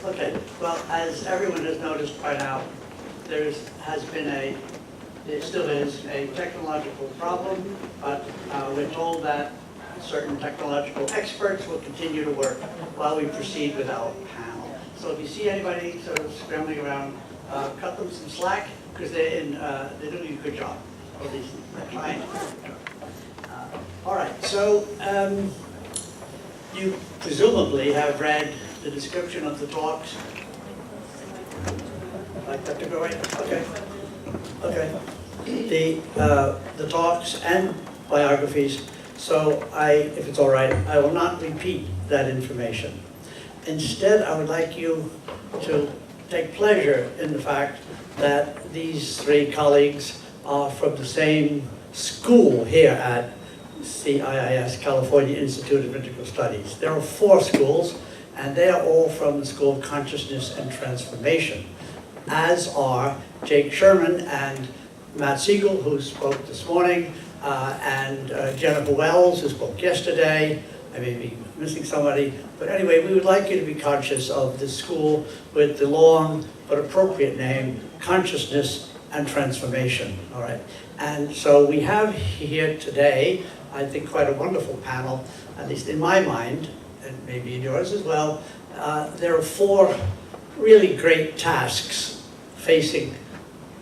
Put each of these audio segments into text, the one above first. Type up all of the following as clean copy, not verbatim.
Okay, well, as everyone has noticed by now, there has been it still is a technological problem, but we're told that certain technological experts will continue to work while we proceed with our panel. So if you see anybody sort of scrambling around, cut them some slack, because they're doing a good job, or at least they're trying to do a good job. All right, so you presumably have read the description of the talks. Like that to go right? Okay. Okay. The talks and biographies. So if it's all right, I will not repeat that information. Instead, I would like you to take pleasure in the fact that these three colleagues are from the same school here at CIIS, California Institute of Integral Studies. There are 4 schools, and they are all from the School of Consciousness and Transformation, as are Jake Sherman and Matt Siegel, who spoke this morning, and Jennifer Wells, who spoke yesterday. I may be missing somebody, but anyway, we would like you to be conscious of this school with the long but appropriate name, Consciousness and Transformation, all right? And so we have here today, I think, quite a wonderful panel, at least in my mind, and maybe in yours as well. There are 4 really great tasks facing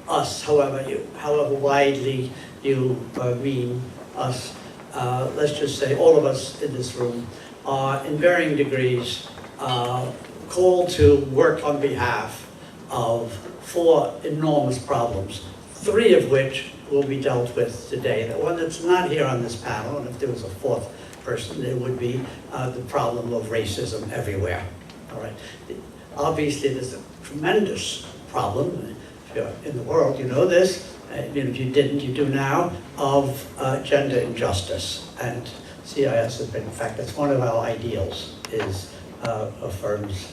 us, however widely you mean us. Let's just say all of us in this room are in varying degrees called to work on behalf of 4 enormous problems, 3 of which will be dealt with today. The one that's not here on this panel, and if there was a 4th person, it would be the problem of racism everywhere. All right. Obviously, there's a tremendous problem. If you're in the world, you know this. If you didn't, you do now, of gender injustice. And CIS has been, in fact, that's one of our ideals, is affirms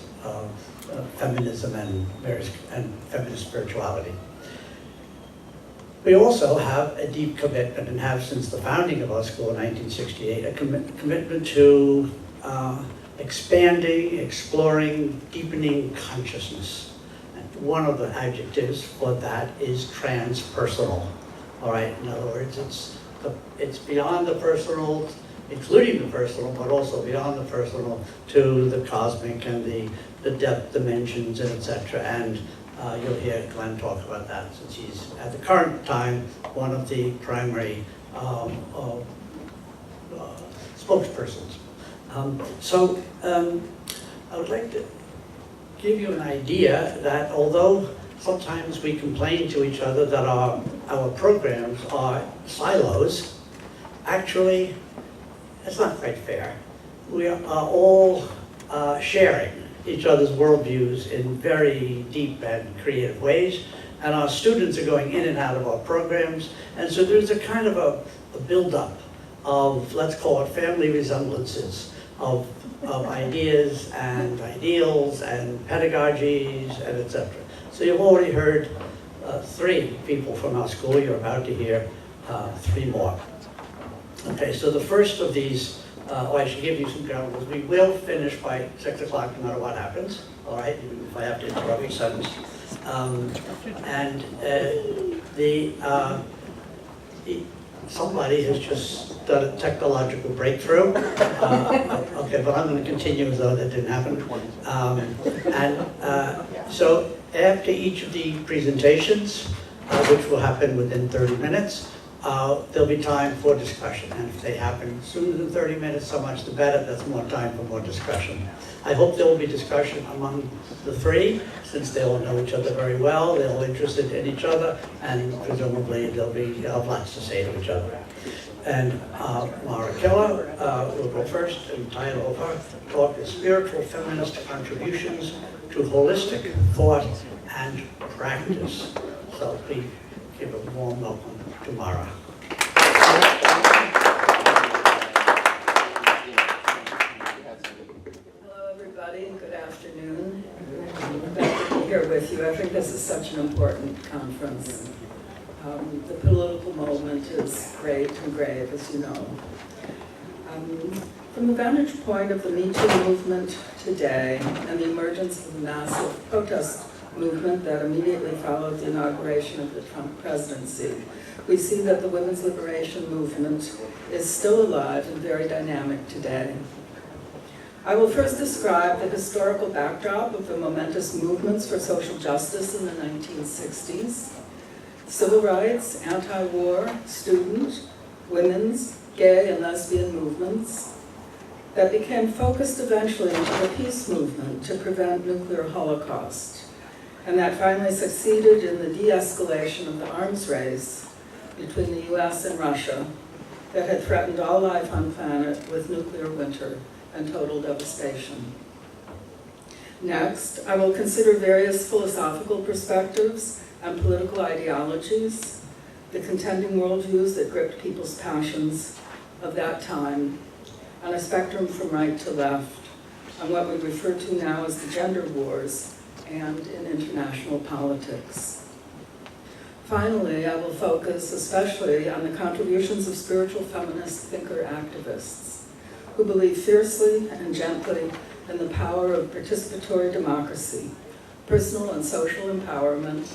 feminism and feminist spirituality. We also have a deep commitment, and have since the founding of our school in 1968, a commitment to expanding, exploring, deepening consciousness. One of the adjectives for that is transpersonal. All right, in other words, it's beyond the personal, including the personal, but also beyond the personal to the cosmic and the depth dimensions, and etc. And you'll hear Glenn talk about that, since he's at the current time one of the primary spokespersons. I would like to give you an idea that although sometimes we complain to each other that our programs are silos, actually it's not quite fair. We are all sharing each other's worldviews in very deep and creative ways, and our students are going in and out of our programs, and so there's a kind of a build-up of, let's call it, family resemblances of ideas and ideals and pedagogies and etc. So you've already heard 3 people from our school. You're about to hear 3 more. Okay, so the first of these, I should give you some ground rules. We will finish by 6 o'clock no matter what happens, all right, even if I have to interrupt each sentence. Somebody has just done a technological breakthrough. Okay, but I'm going to continue as though that didn't happen. So after each of the presentations, which will happen within 30 minutes, there'll be time for discussion. And if they happen sooner than 30 minutes, so much the better. That's more time for more discussion. I hope there will be discussion among the 3, since they all know each other very well. They're all interested in each other, and presumably they'll have lots to say to each other. And Mara Keller will go first, and the title of her talk is Spiritual Feminist Contributions to Holistic Thought and Practice. So please give a warm welcome to Mara. And good afternoon. I'm glad to be here with you. I think this is such an important conference. The political moment is great and grave, as you know. From the vantage point of the Me Too movement today and the emergence of the massive protest movement that immediately followed the inauguration of the Trump presidency, we see that the women's liberation movement is still alive and very dynamic today. I will first describe the historical backdrop of the momentous movements for social justice in the 1960s, civil rights, anti-war, student, women's, gay, and lesbian movements that became focused eventually into the peace movement to prevent nuclear holocaust, and that finally succeeded in the de-escalation of the arms race between the US and Russia that had threatened all life on planet with nuclear winter and total devastation. Next, I will consider various philosophical perspectives and political ideologies, the contending worldviews that gripped people's passions of that time, on a spectrum from right to left, on what we refer to now as the gender wars and in international politics. Finally, I will focus especially on the contributions of spiritual feminist thinker activists who believe fiercely and gently in the power of participatory democracy, personal and social empowerment,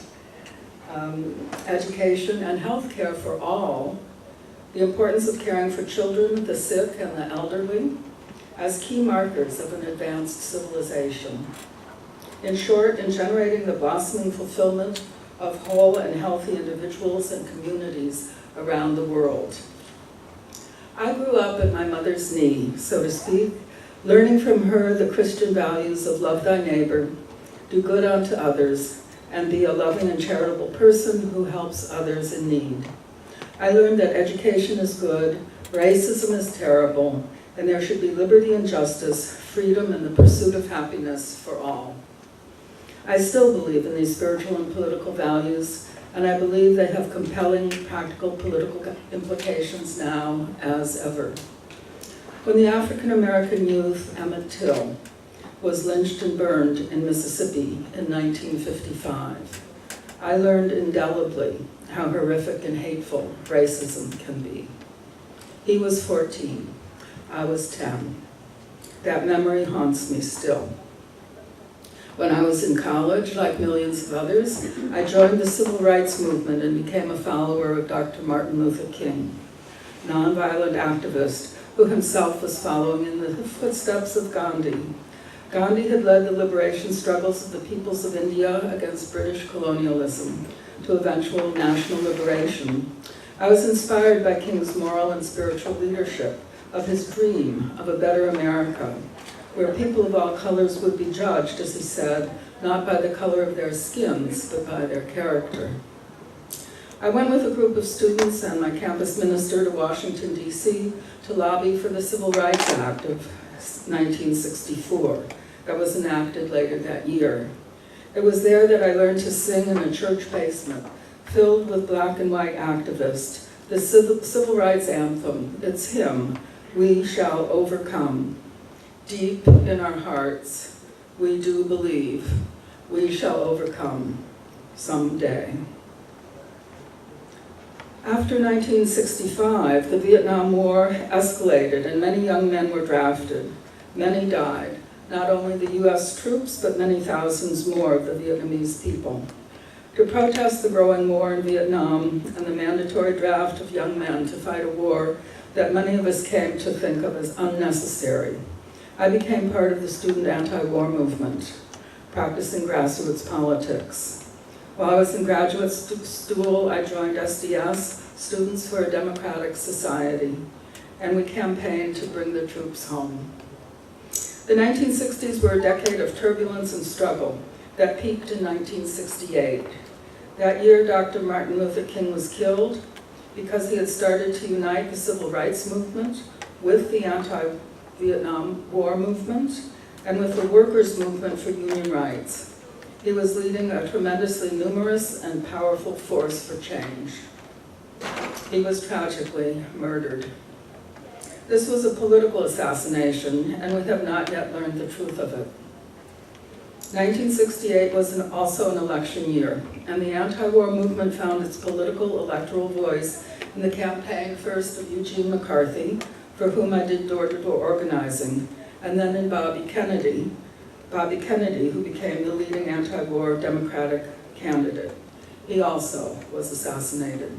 education and health care for all, the importance of caring for children, the sick, and the elderly as key markers of an advanced civilization. In short, in generating the blossoming fulfillment of whole and healthy individuals and communities around the world. I grew up at my mother's knee, so to speak, learning from her the Christian values of love thy neighbor, do good unto others, and be a loving and charitable person who helps others in need. I learned that education is good, racism is terrible, and there should be liberty and justice, freedom, and the pursuit of happiness for all. I still believe in these spiritual and political values, and I believe they have compelling practical political implications now as ever. When the African American youth Emmett Till was lynched and burned in Mississippi in 1955, I learned indelibly how horrific and hateful racism can be. He was 14, I was 10. That memory haunts me still. When I was in college, like millions of others, I joined the civil rights movement and became a follower of Dr. Martin Luther King, nonviolent activist who himself was following in the footsteps of Gandhi. Gandhi had led the liberation struggles of the peoples of India against British colonialism to eventual national liberation. I was inspired by King's moral and spiritual leadership, of his dream of a better America, where people of all colors would be judged, as he said, not by the color of their skins, but by their character. I went with a group of students and my campus minister to Washington, D.C. to lobby for the Civil Rights Act of 1964 that was enacted later that year. It was there that I learned to sing in a church basement filled with black and white activists, the civil rights anthem, its hymn, "We Shall Overcome." Deep in our hearts, we do believe we shall overcome someday. After 1965, the Vietnam War escalated and many young men were drafted. Many died, not only the US troops, but many thousands more of the Vietnamese people. To protest the growing war in Vietnam and the mandatory draft of young men to fight a war that many of us came to think of as unnecessary, I became part of the student anti-war movement, practicing grassroots politics. While I was in graduate school, I joined SDS, Students for a Democratic Society, and we campaigned to bring the troops home. The 1960s were a decade of turbulence and struggle that peaked in 1968. That year, Dr. Martin Luther King was killed because he had started to unite the civil rights movement with the anti-Vietnam War movement and with the workers' movement for union rights. He was leading a tremendously numerous and powerful force for change. He was tragically murdered. This was a political assassination, and we have not yet learned the truth of it. 1968 was also an election year, and the anti-war movement found its political electoral voice in the campaign first of Eugene McCarthy for whom I did door-to-door organizing, and then in Bobby Kennedy, who became the leading anti-war Democratic candidate. He also was assassinated.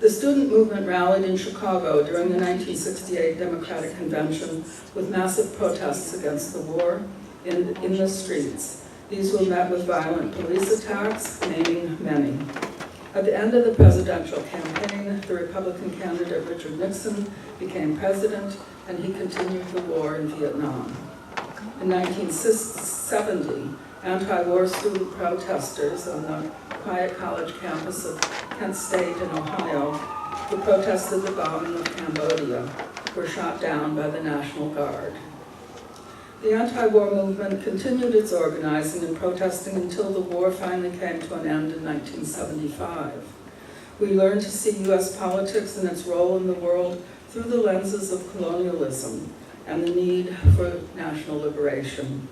The student movement rallied in Chicago during the 1968 Democratic Convention with massive protests against the war in the streets. These were met with violent police attacks, maiming many. At the end of the presidential campaign, the Republican candidate Richard Nixon became president, and he continued the war in Vietnam. In 1970, anti-war student protesters on the quiet college campus of Kent State in Ohio, who protested the bombing of Cambodia, were shot down by the National Guard. The anti-war movement continued its organizing and protesting until the war finally came to an end in 1975. We learned to see U.S. politics and its role in the world through the lenses of colonialism and the need for national liberation.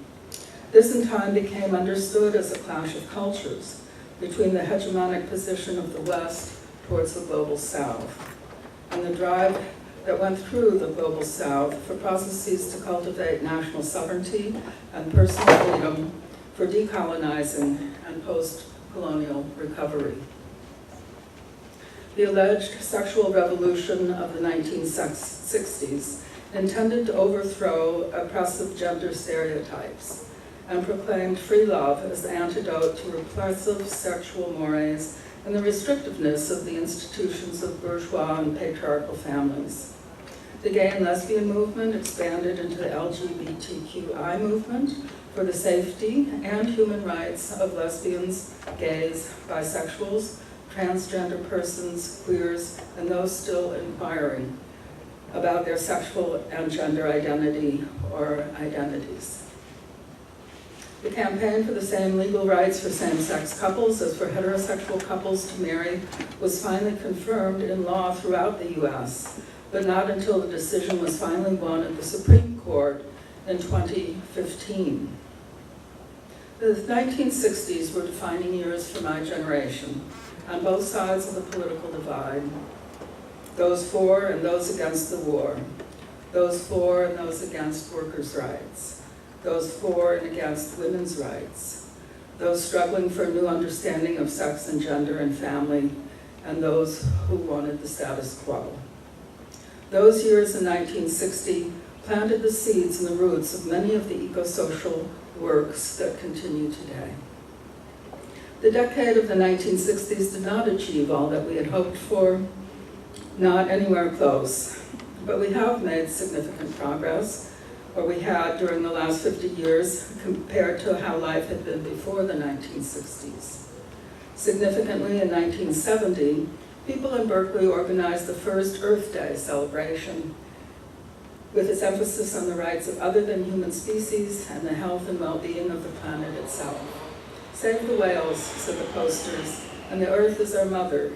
This in time became understood as a clash of cultures between the hegemonic position of the West towards the global South, and the drive that went through the global South for processes to cultivate national sovereignty and personal freedom for decolonizing and post-colonial recovery. The alleged sexual revolution of the 1960s intended to overthrow oppressive gender stereotypes and proclaimed free love as the antidote to repressive sexual mores and the restrictiveness of the institutions of bourgeois and patriarchal families. The gay and lesbian movement expanded into the LGBTQI movement for the safety and human rights of lesbians, gays, bisexuals, transgender persons, queers, and those still inquiring about their sexual and gender identity or identities. The campaign for the same legal rights for same-sex couples as for heterosexual couples to marry was finally confirmed in law throughout the U.S., but not until the decision was finally won at the Supreme Court in 2015. The 1960s were defining years for my generation, on both sides of the political divide, those for and those against the war, those for and those against workers' rights, those for and against women's rights, those struggling for a new understanding of sex and gender and family, and those who wanted the status quo. Those years in 1960 planted the seeds and the roots of many of the eco-social works that continue today. The decade of the 1960s did not achieve all that we had hoped for, not anywhere close, but we have made significant progress, or we had during the last 50 years compared to how life had been before the 1960s. Significantly, in 1970, people in Berkeley organized the first Earth Day celebration with its emphasis on the rights of other than human species and the health and well-being of the planet itself. Save the whales, said the posters, and the Earth is our mother.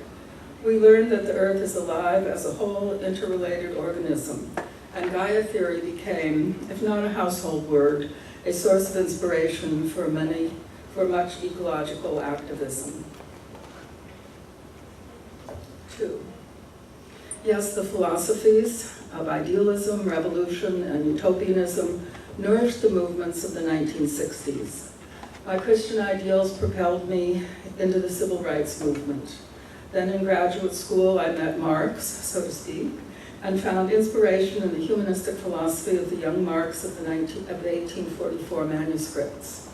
We learned that the Earth is alive as a whole interrelated organism, and Gaia theory became, if not a household word, a source of inspiration for much ecological activism. 2. Yes, the philosophies of idealism, revolution, and utopianism nourished the movements of the 1960s. My Christian ideals propelled me into the civil rights movement. Then in graduate school, I met Marx, so to speak, and found inspiration in the humanistic philosophy of the young Marx of the 1844 manuscripts.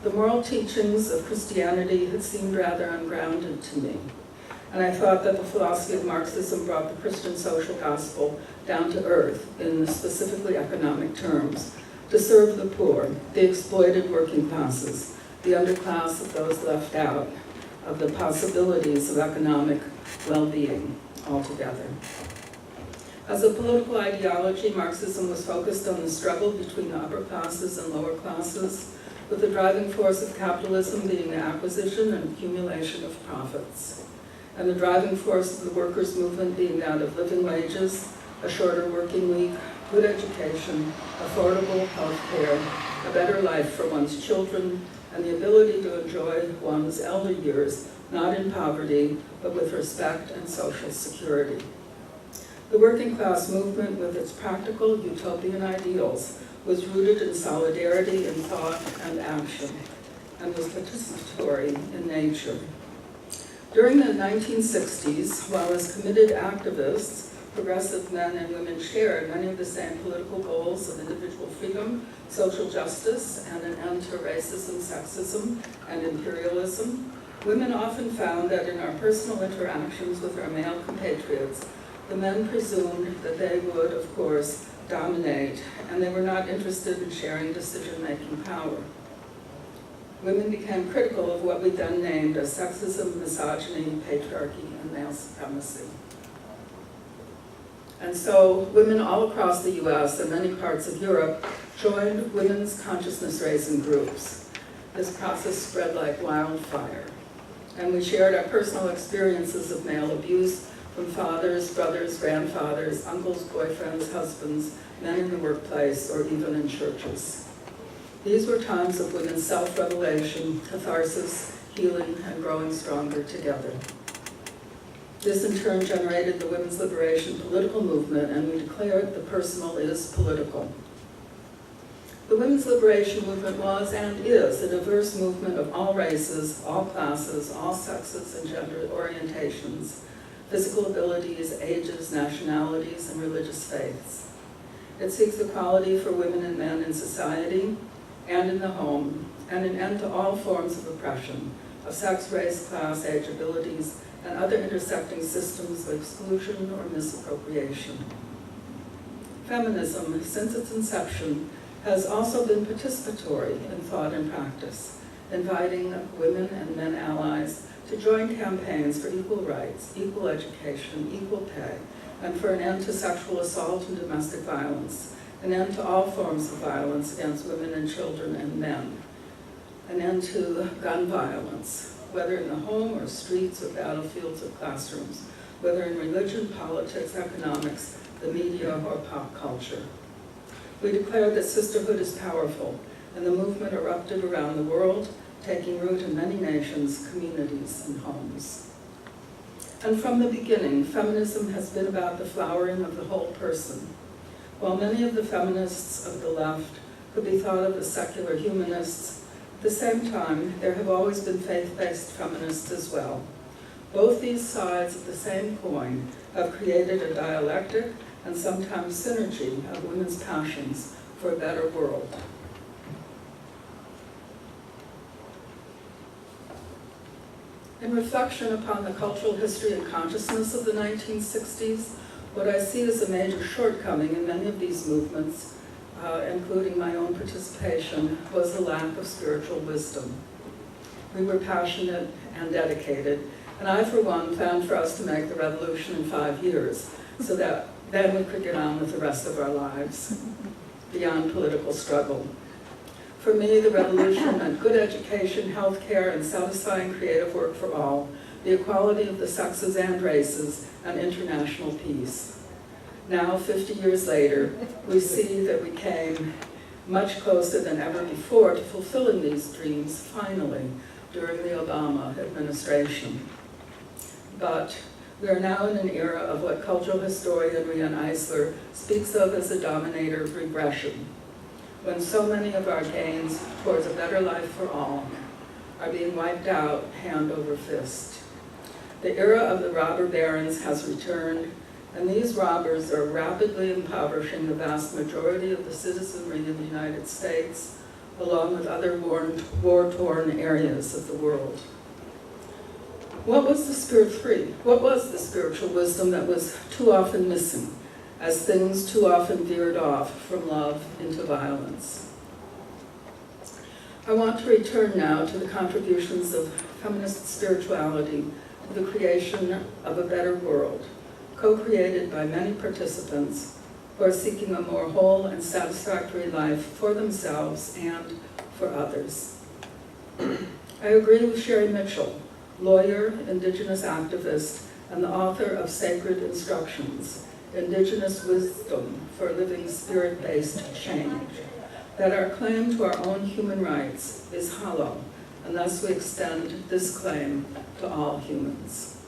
The moral teachings of Christianity had seemed rather ungrounded to me, and I thought that the philosophy of Marxism brought the Christian social gospel down to earth in specifically economic terms, to serve the poor, the exploited working classes, the underclass of those left out of the possibilities of economic well-being altogether. As a political ideology, Marxism was focused on the struggle between the upper classes and lower classes, with the driving force of capitalism being the acquisition and accumulation of profits, and the driving force of the workers' movement being that of living wages, a shorter working week, good education, affordable health care, a better life for one's children, and the ability to enjoy one's elder years, not in poverty, but with respect and social security. The working class movement, with its practical utopian ideals, was rooted in solidarity in thought and action, and was participatory in nature. During the 1960s, while as committed activists, progressive men and women shared many of the same political goals of individual freedom, social justice, and an end to racism, sexism, and imperialism, women often found that in our personal interactions with our male compatriots, the men presumed that they would, of course, dominate, and they were not interested in sharing decision-making power. Women became critical of what we then named as sexism, misogyny, patriarchy, and male supremacy. And so women all across the US and many parts of Europe joined women's consciousness-raising groups. This process spread like wildfire. And we shared our personal experiences of male abuse from fathers, brothers, grandfathers, uncles, boyfriends, husbands, men in the workplace, or even in churches. These were times of women's self-revelation, catharsis, healing, and growing stronger together. This in turn generated the women's liberation political movement, and we declared the personal is political. The women's liberation movement was and is a diverse movement of all races, all classes, all sexes and gender orientations, physical abilities, ages, nationalities, and religious faiths. It seeks equality for women and men in society and in the home, and an end to all forms of oppression, of sex, race, class, age, abilities, and other intersecting systems of exclusion or misappropriation. Feminism, since its inception, has also been participatory in thought and practice, inviting women and men allies to join campaigns for equal rights, equal education, equal pay, and for an end to sexual assault and domestic violence, an end to all forms of violence against women and children and men, an end to gun violence, whether in the home or streets or battlefields or classrooms, whether in religion, politics, economics, the media, or pop culture. We declared that sisterhood is powerful, and the movement erupted around the world, taking root in many nations, communities, and homes. And from the beginning, feminism has been about the flowering of the whole person. While many of the feminists of the left could be thought of as secular humanists, at the same time, there have always been faith-based feminists as well. Both these sides of the same coin have created a dialectic and sometimes synergy of women's passions for a better world. In reflection upon the cultural history and consciousness of the 1960s, what I see as a major shortcoming in many of these movements, including my own participation, was the lack of spiritual wisdom. We were passionate and dedicated, and I, for one, planned for us to make the revolution in 5 years, so that then we could get on with the rest of our lives, beyond political struggle. For me, the revolution meant good education, health care, and satisfying creative work for all, the equality of the sexes and races, and international peace. Now, 50 years later, we see that we came much closer than ever before to fulfilling these dreams, finally, during the Obama administration. But we are now in an era of what cultural historian Rian Eisler speaks of as a dominator regression, when so many of our gains towards a better life for all are being wiped out hand over fist. The era of the robber barons has returned, and these robbers are rapidly impoverishing the vast majority of the citizenry of the United States, along with other war-torn areas of the world. What was the spiritual wisdom that was too often missing, as things too often veered off from love into violence? I want to return now to the contributions of feminist spirituality to the creation of a better world, co-created by many participants who are seeking a more whole and satisfactory life for themselves and for others. I agree with Sherry Mitchell, lawyer, Indigenous activist, and the author of Sacred Instructions, Indigenous Wisdom for Living Spirit-Based Change, that our claim to our own human rights is hollow, unless we extend this claim to all humans.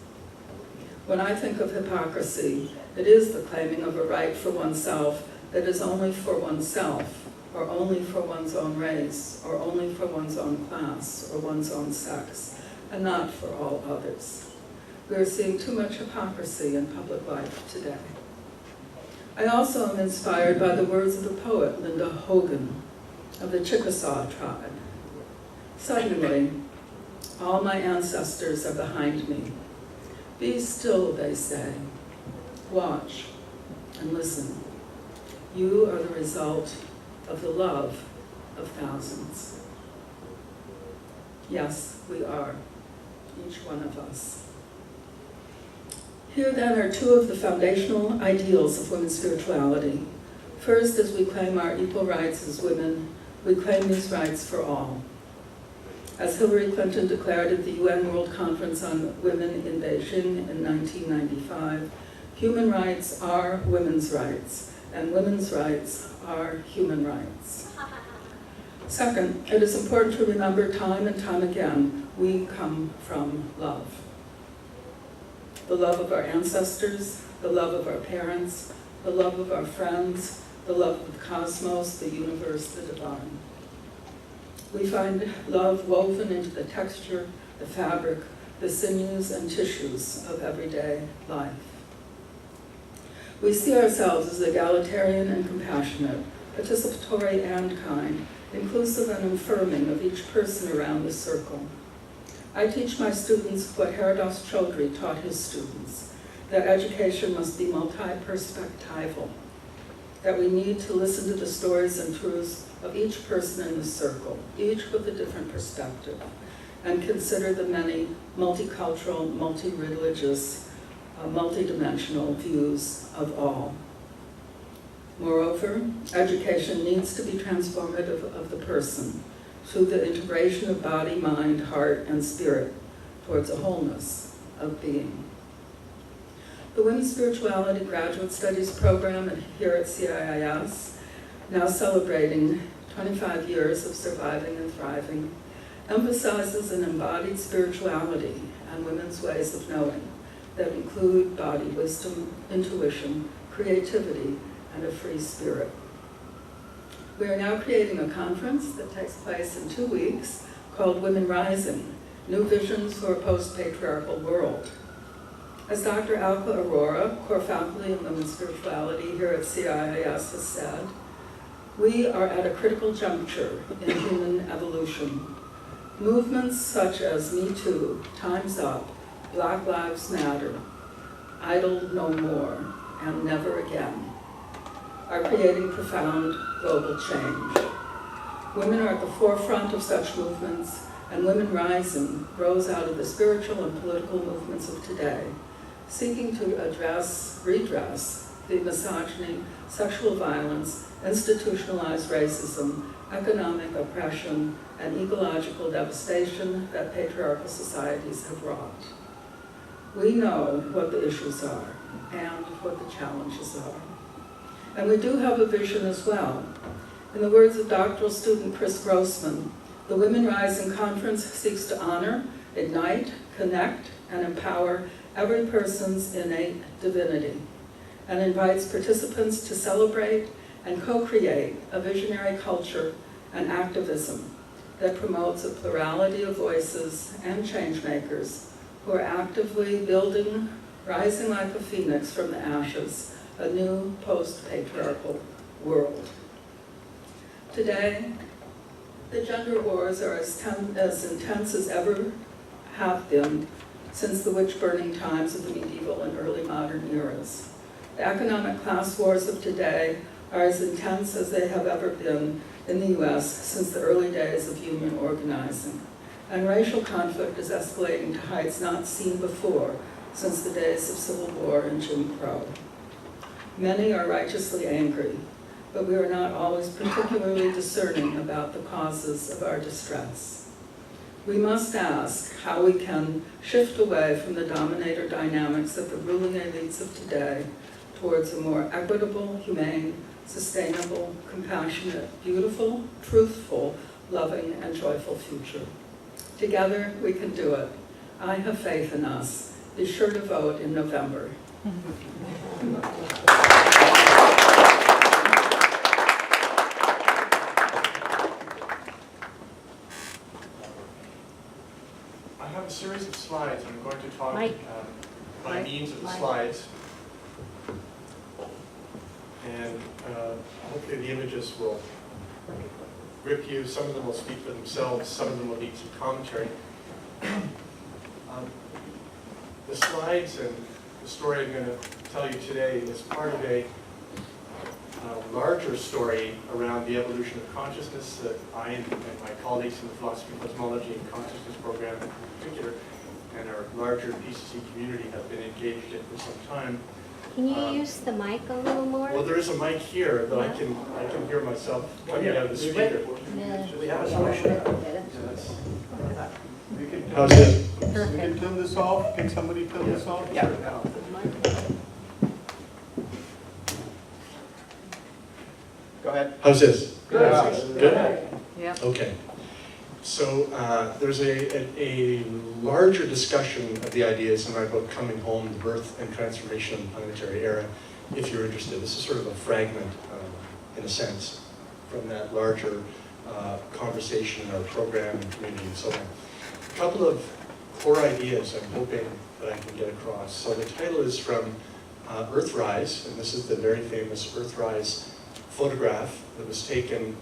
When I think of hypocrisy, It is the claiming of a right for oneself that is only for oneself, or only for one's own race, or only for one's own class, or one's own sex, and not for all others. We are seeing too much hypocrisy in public life today. I also am inspired by the words of the poet Linda Hogan of the Chickasaw tribe. Suddenly, all my ancestors are behind me. Be still, they say. Watch and listen. You are the result of the love of thousands. Yes, we are, each one of us. Here then are two of the foundational ideals of women's spirituality. First, as we claim our equal rights as women, we claim these rights for all. As Hillary Clinton declared at the UN World Conference on Women in Beijing in 1995, human rights are women's rights, and women's rights are human rights. Second, it is important to remember time and time again, we come from love. The love of our ancestors, the love of our parents, the love of our friends, the love of the cosmos, the universe, the divine. We find love woven into the texture, the fabric, the sinews and tissues of everyday life. We see ourselves as egalitarian and compassionate, participatory and kind, inclusive and affirming of each person around the circle. I teach my students what Haradas Chaudhry taught his students, that education must be multi-perspectival, that we need to listen to the stories and truths of each person in the circle, each with a different perspective, and consider the many multicultural, multi-religious, multidimensional views of all. Moreover, education needs to be transformative of the person through the integration of body, mind, heart, and spirit towards a wholeness of being. The Women's Spirituality Graduate Studies program here at CIIS, now celebrating 25 years of surviving and thriving, emphasizes an embodied spirituality and women's ways of knowing that include body wisdom, intuition, creativity, and a free spirit. We are now creating a conference that takes place in 2 weeks called Women Rising, New Visions for a Post-Patriarchal World. As Dr. Alka Arora, core faculty in women's spirituality here at CIIS, has said, we are at a critical juncture in human evolution. Movements such as Me Too, Time's Up, Black Lives Matter, Idle No More, and Never Again are creating profound global change. Women are at the forefront of such movements, and Women Rising grows out of the spiritual and political movements of today, seeking to redress the misogyny, sexual violence, institutionalized racism, economic oppression, and ecological devastation that patriarchal societies have wrought. We know what the issues are and what the challenges are. And we do have a vision as well. In the words of doctoral student Chris Grossman, the Women Rising Conference seeks to honor, ignite, connect, and empower every person's innate divinity, and invites participants to celebrate and co-create a visionary culture and activism that promotes a plurality of voices and changemakers who are actively building, rising like a phoenix from the ashes, a new post-patriarchal world. Today, the gender wars are as intense as ever have been since the witch-burning times of the medieval and early modern eras. The economic class wars of today are as intense as they have ever been in the US since the early days of union organizing. And racial conflict is escalating to heights not seen before since the days of Civil War and Jim Crow. Many are righteously angry, but we are not always particularly discerning about the causes of our distress. We must ask how we can shift away from the dominator-dynamics of the ruling elites of today towards a more equitable, humane, sustainable, compassionate, beautiful, truthful, loving, and joyful future. Together, we can do it. I have faith in us. Be sure to vote in November. I have a series of slides. I'm going to talk by means of the Mike. slides. And hopefully the images will grip you. Some of them will speak for themselves. Some of them will need some commentary. The slides and the story I'm going to tell you today is part of a larger story around the evolution of consciousness that I and my colleagues in the Philosophy, Cosmology, and Consciousness program in particular, and our larger PCC community have been engaged in for some time. Can you use the mic a little more? Well, there is a mic here, but I can hear myself coming out of the speaker. We have a solution. How's it? We can turn this off. Can somebody turn this off? Yeah. Go ahead. How's this? Good. Good? Yeah. Okay. So there's a larger discussion of the ideas in my book, Coming Home, The Birth and Transformation of the Planetary Era, if you're interested. This is sort of a fragment, in a sense, from that larger conversation in our program and community and so on. A couple of core ideas I'm hoping that I can get across. So the title is from Earthrise, and this is the very famous Earthrise photograph that was taken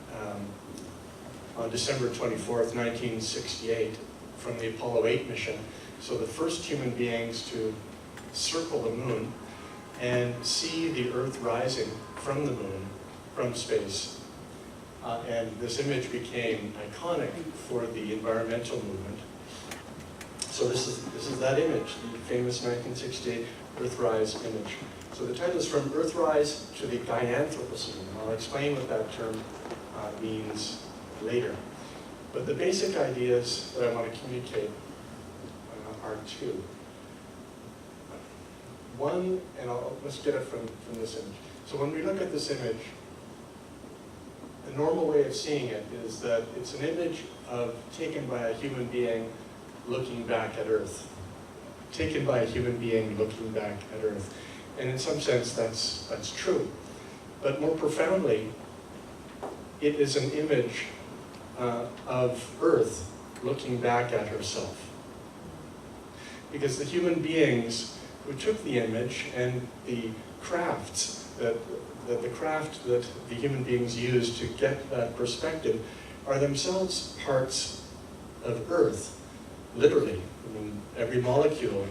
on December 24th, 1968, from the Apollo 8 mission. So the first human beings to circle the moon and see the Earth rising from the moon, from space. And this image became iconic for the environmental movement. So this is that image, the famous 1968 Earthrise image. So the title is From Earthrise to the Anthropocene. I'll explain what that term means later. But the basic ideas that I want to communicate are two. One, and let's get it from this image. So when we look at this image, the normal way of seeing it is that it's an image taken by a human being looking back at Earth. Taken by a human being looking back at Earth. And in some sense, that's true. But more profoundly, it is an image of Earth looking back at herself. Because the human beings who took the image and the crafts that the human beings used to get that perspective are themselves parts of Earth, literally. I mean, every molecule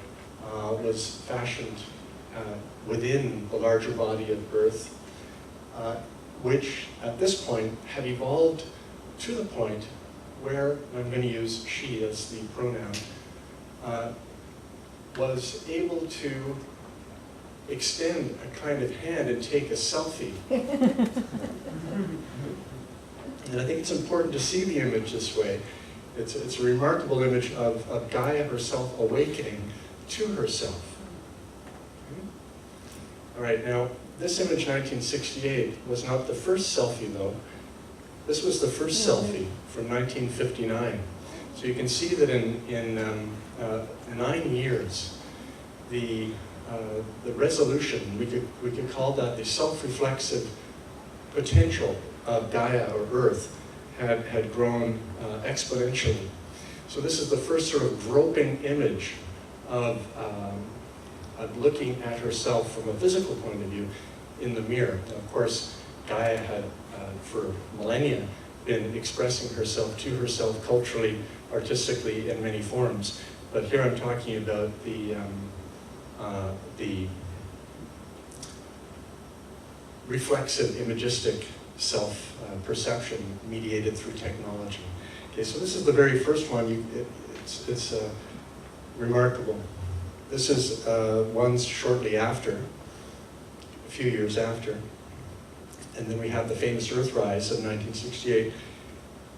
was fashioned within the larger body of Earth, which at this point had evolved to the point where, and I'm going to use she as the pronoun, was able to extend a kind of hand and take a selfie. And I think it's important to see the image this way. It's a remarkable image of Gaia herself awakening to herself. All right, now, this image, 1968, was not the first selfie, though. This was the first selfie from 1959. So you can see that in 9 years, the resolution, we could call that the self-reflexive potential of Gaia, or Earth, had grown exponentially. So this is the first sort of groping image of looking at herself from a physical point of view in the mirror. Now, of course, Gaia had, for millennia, been expressing herself to herself culturally, artistically, in many forms. But here I'm talking about the reflexive, imagistic self-perception mediated through technology. Okay, so this is the very first one. It's remarkable. This is one shortly after, a few years after. And then we have the famous Earthrise of 1968.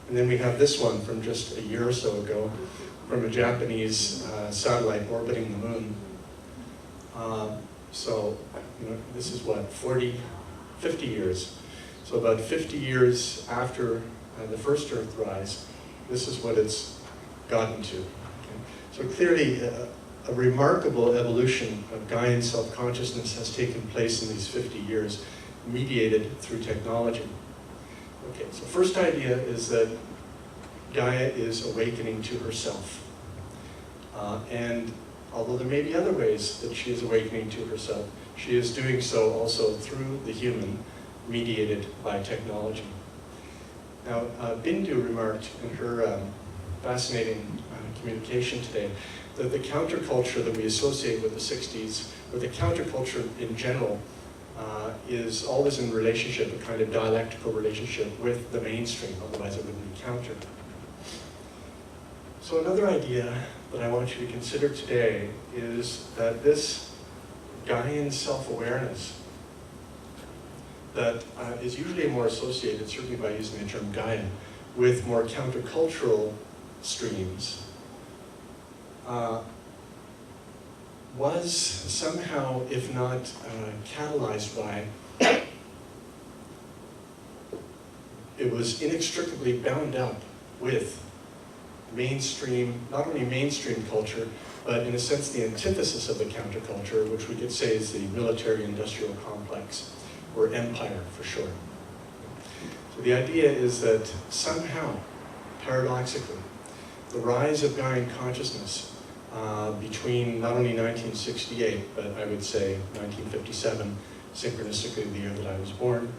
And then we have this one from just a year or so ago, from a Japanese satellite orbiting the moon. So, this is what, 50 years. So about 50 years after the first Earthrise, this is what it's gotten to. Okay? So clearly, a remarkable evolution of Gaian self-consciousness has taken place in these 50 years, mediated through technology. Okay, so first idea is that Gaia is awakening to herself. And although there may be other ways that she is awakening to herself, she is doing so also through the human, mediated by technology. Now, Bindu remarked in her fascinating communication today that the counterculture that we associate with the 60s, or the counterculture in general, is always in relationship, a kind of dialectical relationship with the mainstream, otherwise it wouldn't be counter. So another idea that I want you to consider today is that this Gaian self-awareness that is usually more associated, certainly by using the term Gaia, with more countercultural streams, was somehow, if not catalyzed by, it was inextricably bound up with mainstream, not only mainstream culture, but in a sense the antithesis of the counterculture, which we could say is the military-industrial complex, or empire for short. So the idea is that somehow, paradoxically, the rise of Gaian consciousness between not only 1968, but I would say 1957, synchronistically the year that I was born,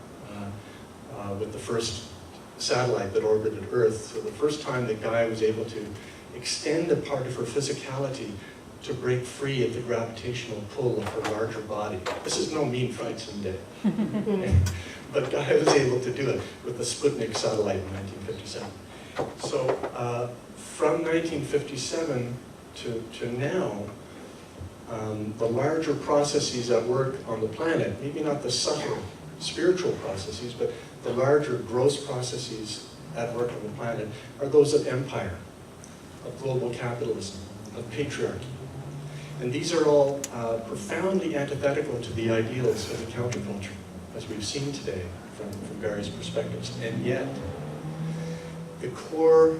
with the first satellite that orbited Earth, so the first time that Gaia was able to extend a part of her physicality to break free of the gravitational pull of her larger body. This is no mean feat someday. But Gaia was able to do it with the Sputnik satellite in 1957. So from 1957 to now, the larger processes at work on the planet, maybe not the subtle spiritual processes, but the larger gross processes at work on the planet are those of empire, of global capitalism, of patriarchy. And these are all profoundly antithetical to the ideals of the counterculture, as we've seen today from various perspectives. And yet, the core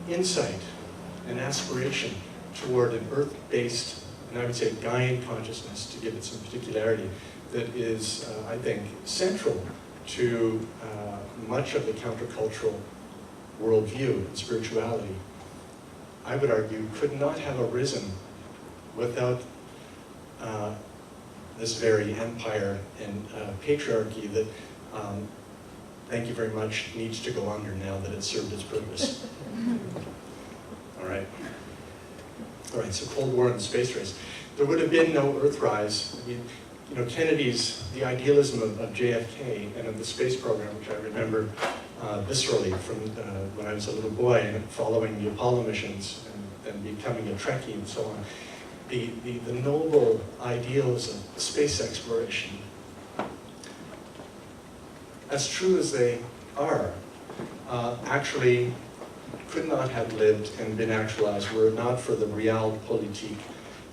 insight and aspiration toward an earth-based, and I would say Gaian consciousness, to give it some particularity, that is, I think, central to much of the countercultural worldview and spirituality, I would argue, could not have arisen without this very empire and patriarchy that, thank you very much, needs to go under now that it's served its purpose. All right. All right, so Cold War and the space race. There would have been no Earthrise. I mean, you know, Kennedy's, the idealism of JFK and of the space program, which I remember viscerally from when I was a little boy and following the Apollo missions and becoming a Trekkie and so on. The noble ideals of space exploration, as true as they are, actually could not have lived and been actualized were it not for the realpolitik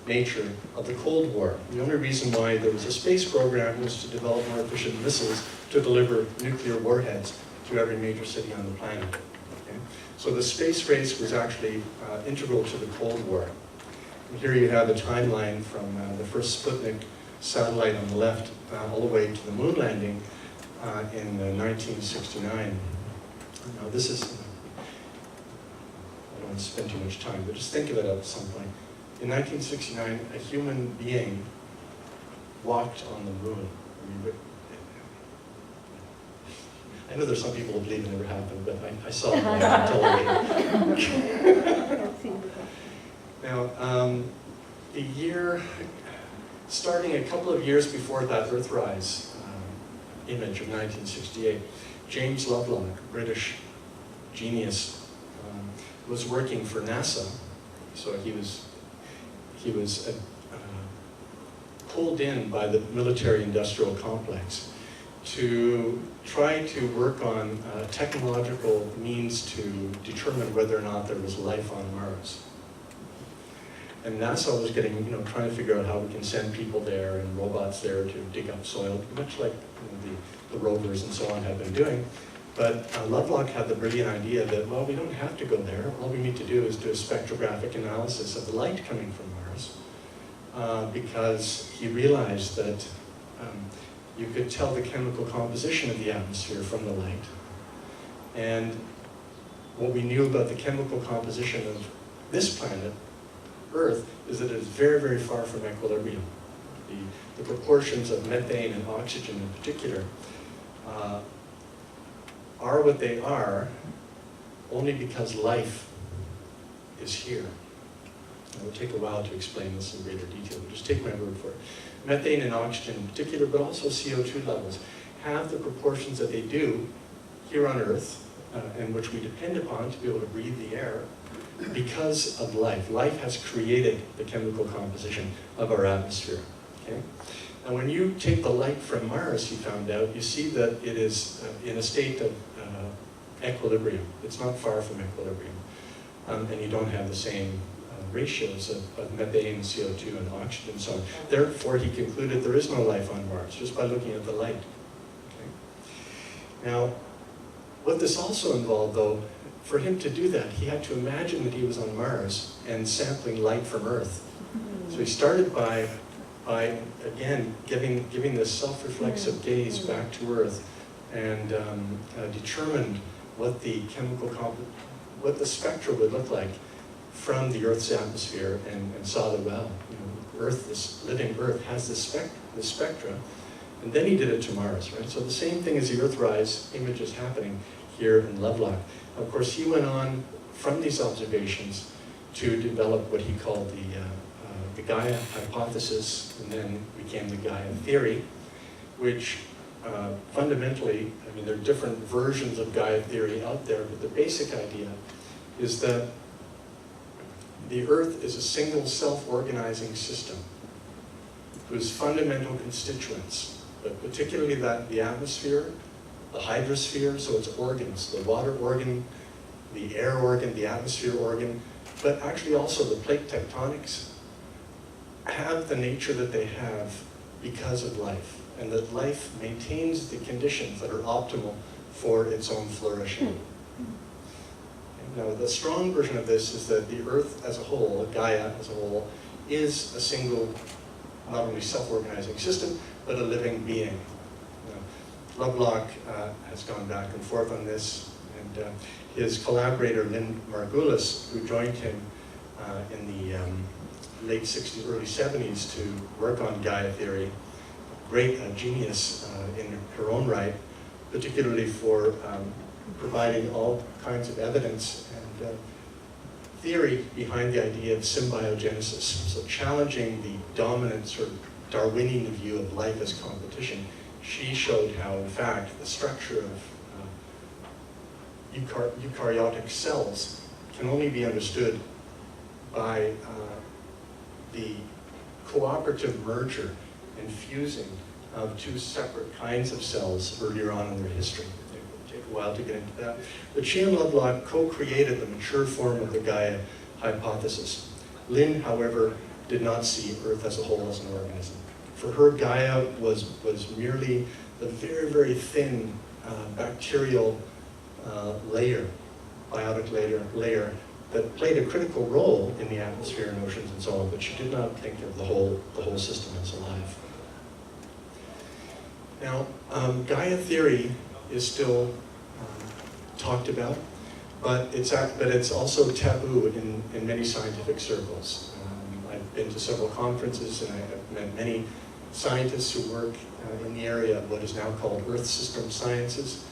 nature of the Cold War. The only reason why there was a space program was to develop more efficient missiles to deliver nuclear warheads to every major city on the planet. Okay? So the space race was actually integral to the Cold War. And here you have a timeline from the first Sputnik satellite on the left all the way to the moon landing in 1969. Now this is, I don't want to spend too much time, but just think of it at some point. In 1969, a human being walked on the moon. I know there's some people who believe it never happened, but I saw it on television. Now, the year, starting a couple of years before that Earthrise image of 1968, James Lovelock, British genius, was working for NASA. So he was pulled in by the military-industrial complex to try to work on technological means to determine whether or not there was life on Mars. And NASA was getting, trying to figure out how we can send people there and robots there to dig up soil, much like the rovers and so on have been doing. But Lovelock had the brilliant idea that, well, we don't have to go there. All we need to do is do a spectrographic analysis of the light coming from Mars, because he realized that you could tell the chemical composition of the atmosphere from the light. And what we knew about the chemical composition of this planet, Earth, is that it is very, very far from equilibrium. The proportions of methane and oxygen in particular are what they are only because life is here. It will take a while to explain this in greater detail, but just take my word for it. Methane and oxygen in particular, but also CO2 levels, have the proportions that they do here on Earth, and which we depend upon to be able to breathe the air, because of life. Life has created the chemical composition of our atmosphere. Okay? And when you take the light from Mars, he found out, you see that it is in a state of equilibrium. It's not far from equilibrium. And you don't have the same ratios of methane, CO2, and oxygen and so on. Therefore, he concluded there is no life on Mars, just by looking at the light. Okay? Now, what this also involved, though, for him to do that, he had to imagine that he was on Mars and sampling light from Earth. So he started by again, giving this self-reflexive gaze back to Earth, and determined what the what the spectra would look like from the Earth's atmosphere, and saw that, well, Earth, this living Earth, has this spectra, and then he did it to Mars, right? So the same thing as the Earthrise image is happening here in Lovelock. Of course, he went on from these observations to develop what he called the Gaia hypothesis, and then became the Gaia theory, which fundamentally, I mean, there are different versions of Gaia theory out there, but the basic idea is that the Earth is a single self-organizing system whose fundamental constituents, but particularly the atmosphere, the hydrosphere, so its organs, the water organ, the air organ, the atmosphere organ, but actually also the plate tectonics, have the nature that they have because of life, and that life maintains the conditions that are optimal for its own flourishing. Now, the strong version of this is that the Earth as a whole, Gaia as a whole, is a single, not only self-organizing system, but a living being. Lovelock has gone back and forth on this, and his collaborator, Lynn, who joined him in the late 60s, early 70s to work on Gaia theory, great genius in her own right, particularly for providing all kinds of evidence and theory behind the idea of symbiogenesis, so challenging the dominant sort of Darwinian view of life as competition. She showed how, in fact, the structure of eukaryotic cells can only be understood by the cooperative merger and fusing of two separate kinds of cells earlier on in their history. It will take a while to get into that. But she and Lovelock co-created the mature form of the Gaia hypothesis. Lynn, however, did not see Earth as a whole as an organism. For her, Gaia was merely the very, very thin bacterial layer, biotic layer that played a critical role in the atmosphere and oceans and so on, but she did not think of the whole system as alive. Now, Gaia theory is still talked about, but it's also taboo in many scientific circles. I've been to several conferences, and I have met many scientists who work in the area of what is now called Earth system sciences,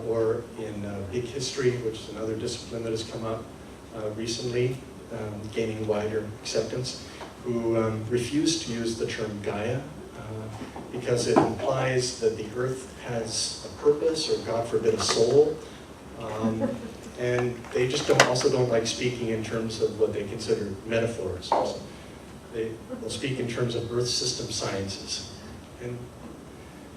or in big history, which is another discipline that has come up recently, gaining wider acceptance, who refuse to use the term Gaia because it implies that the Earth has a purpose, or God forbid, a soul. And they just also don't like speaking in terms of what they consider metaphors. So they'll speak in terms of Earth system sciences.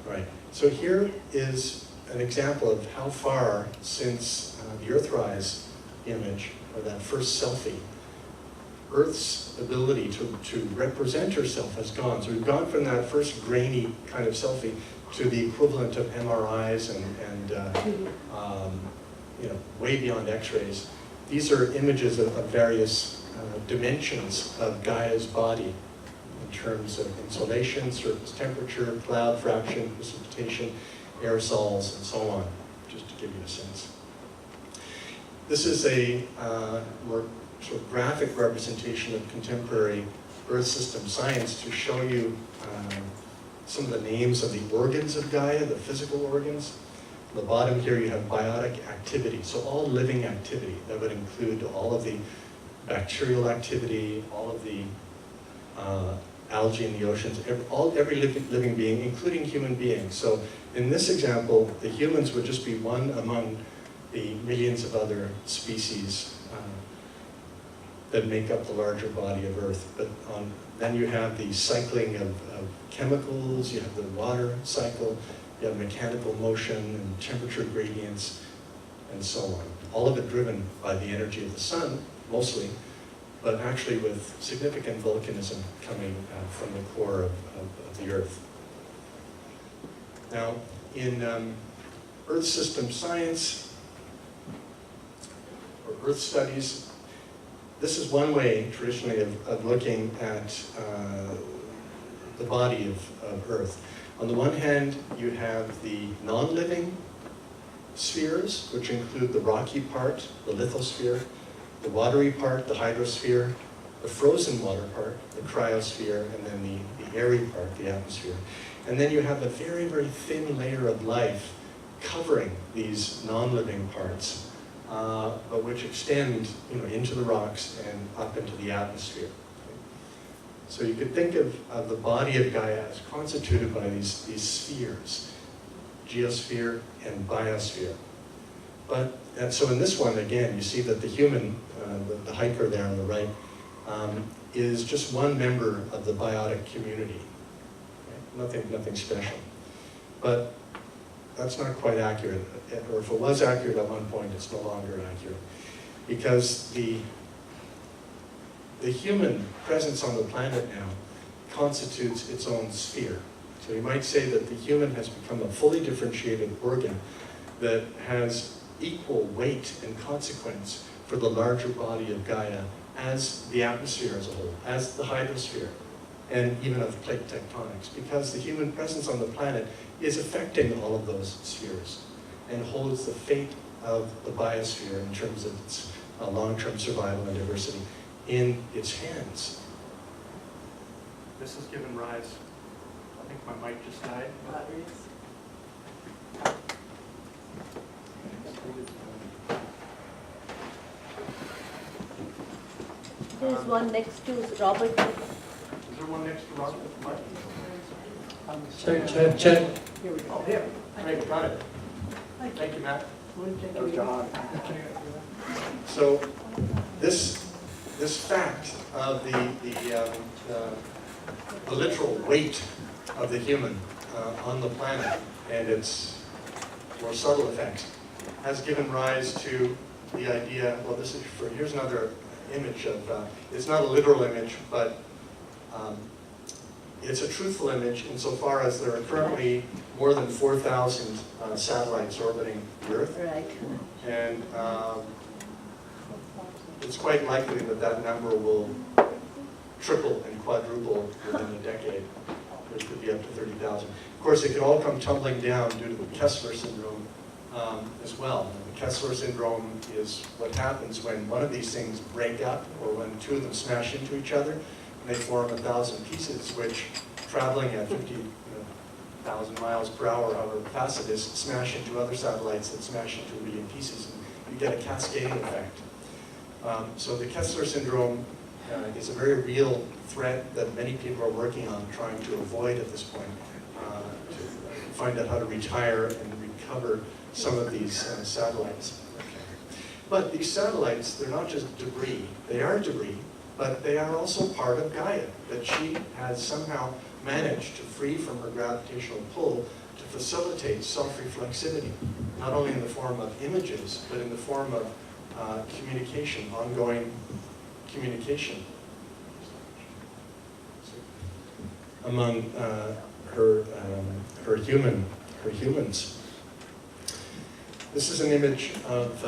Right. So here is an example of how far since the Earthrise image, or that first selfie, Earth's ability to represent herself has gone. So we've gone from that first grainy kind of selfie to the equivalent of MRIs and way beyond X-rays. These are images of various dimensions of Gaia's body in terms of insolation, surface temperature, cloud fraction, precipitation, aerosols, and so on, just to give you a sense. This is a more sort of graphic representation of contemporary Earth system science to show you some of the names of the organs of Gaia, the physical organs. On the bottom here you have biotic activity, so all living activity. That would include all of the bacterial activity, all of the algae in the oceans, every living being, including human beings. So in this example, the humans would just be one among the millions of other species that make up the larger body of Earth. But then you have the cycling of chemicals, you have the water cycle, you have mechanical motion and temperature gradients, and so on. All of it driven by the energy of the sun, mostly, but actually with significant volcanism coming from the core of the Earth. Now, in Earth system science, or Earth studies, this is one way, traditionally, of looking at the body of Earth. On the one hand, you have the non-living spheres, which include the rocky part, the lithosphere, the watery part, the hydrosphere, the frozen water part, the cryosphere, and then the airy part, the atmosphere. And then you have a very, very thin layer of life covering these non-living parts, but which extend into the rocks and up into the atmosphere. So you could think of the body of Gaia as constituted by these spheres, geosphere and biosphere. And so in this one, again, you see that the human, the hiker there on the right, is just one member of the biotic community. Right? Nothing special. But that's not quite accurate. Or if it was accurate at one point, it's no longer accurate. Because the human presence on the planet now constitutes its own sphere. So you might say that the human has become a fully differentiated organ that has equal weight and consequence for the larger body of Gaia as the atmosphere as a whole, as the hydrosphere, and even of plate tectonics, because the human presence on the planet is affecting all of those spheres and holds the fate of the biosphere in terms of its long-term survival and diversity in its hands. This has given rise, I think my mic just died. There's one next to Robert. Is there one next to Robert? Check. Oh, here. Great, got it. Thank you, Matt. So this fact of the literal weight of the human on the planet and its more subtle effects has given rise to the idea, well, here's another image of, it's not a literal image, but it's a truthful image insofar as there are currently more than 4,000 satellites orbiting the Earth. Right. And it's quite likely that number will triple and quadruple within a decade. There could be up to 30,000. Of course, it could all come tumbling down due to the Kessler syndrome as well. The Kessler syndrome is what happens when one of these things break up, or when two of them smash into each other, and they form 1,000 pieces, which, traveling at 50,000 miles per hour, however fast it is, smash into other satellites that smash into a million pieces, and you get a cascading effect. So the Kessler syndrome is a very real threat that many people are working on trying to avoid at this point, to find out how to retire and recover some of these satellites. But these satellites, they're not just debris. They are debris, but they are also part of Gaia, that she has somehow managed to free from her gravitational pull to facilitate self-reflexivity, not only in the form of images, but in the form of communication, ongoing communication among humans. This is an image of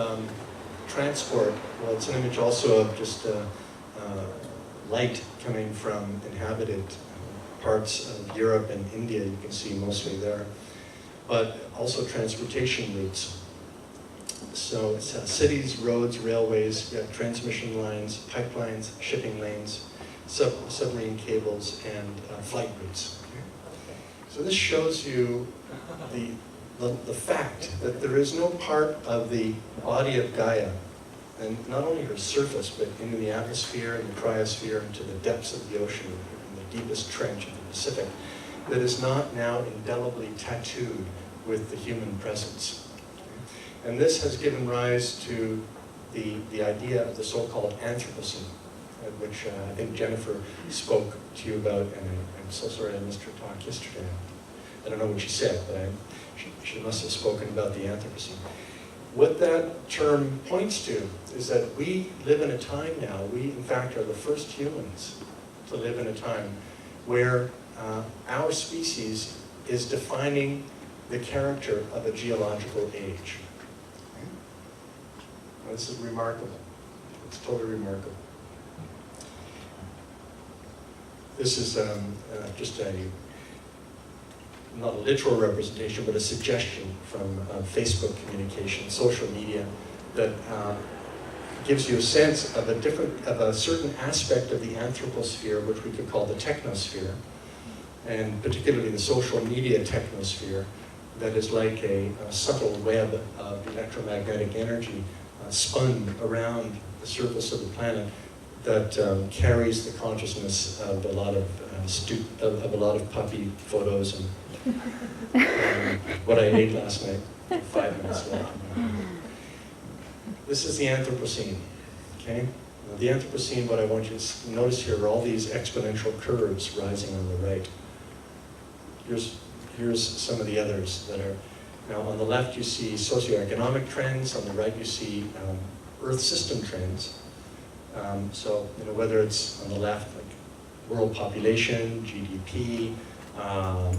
transport. Well, it's an image also of just light coming from inhabited parts of Europe and India, you can see mostly there, but also transportation routes. So it's cities, roads, railways, you have transmission lines, pipelines, shipping lanes, submarine cables, and flight routes. So this shows you the fact that there is no part of the body of Gaia, and not only her surface, but into the atmosphere and the cryosphere, into the depths of the ocean, in the deepest trench of the Pacific, that is not now indelibly tattooed with the human presence. And this has given rise to the idea of the so-called Anthropocene, which I think Jennifer spoke to you about, and I'm so sorry I missed her talk yesterday. I don't know what she said, but she must have spoken about the Anthropocene. What that term points to is that we live in a time now, we in fact are the first humans to live in a time where our species is defining the character of a geological age. Now, this is remarkable. It's totally remarkable. This is just not a literal representation, but a suggestion from Facebook communication, social media, that gives you a sense of a certain aspect of the anthroposphere, which we could call the technosphere, and particularly the social media technosphere, that is like a subtle web of electromagnetic energy spun around the surface of the planet that carries the consciousness of a lot of puppy photos and what I ate last night. 5 minutes left. This is the Anthropocene. Okay. Now, the Anthropocene. What I want you to notice here are all these exponential curves rising on the right. Here's some of the others that are. Now, on the left, you see socioeconomic trends. On the right, you see Earth system trends. So, whether it's on the left, like world population, GDP,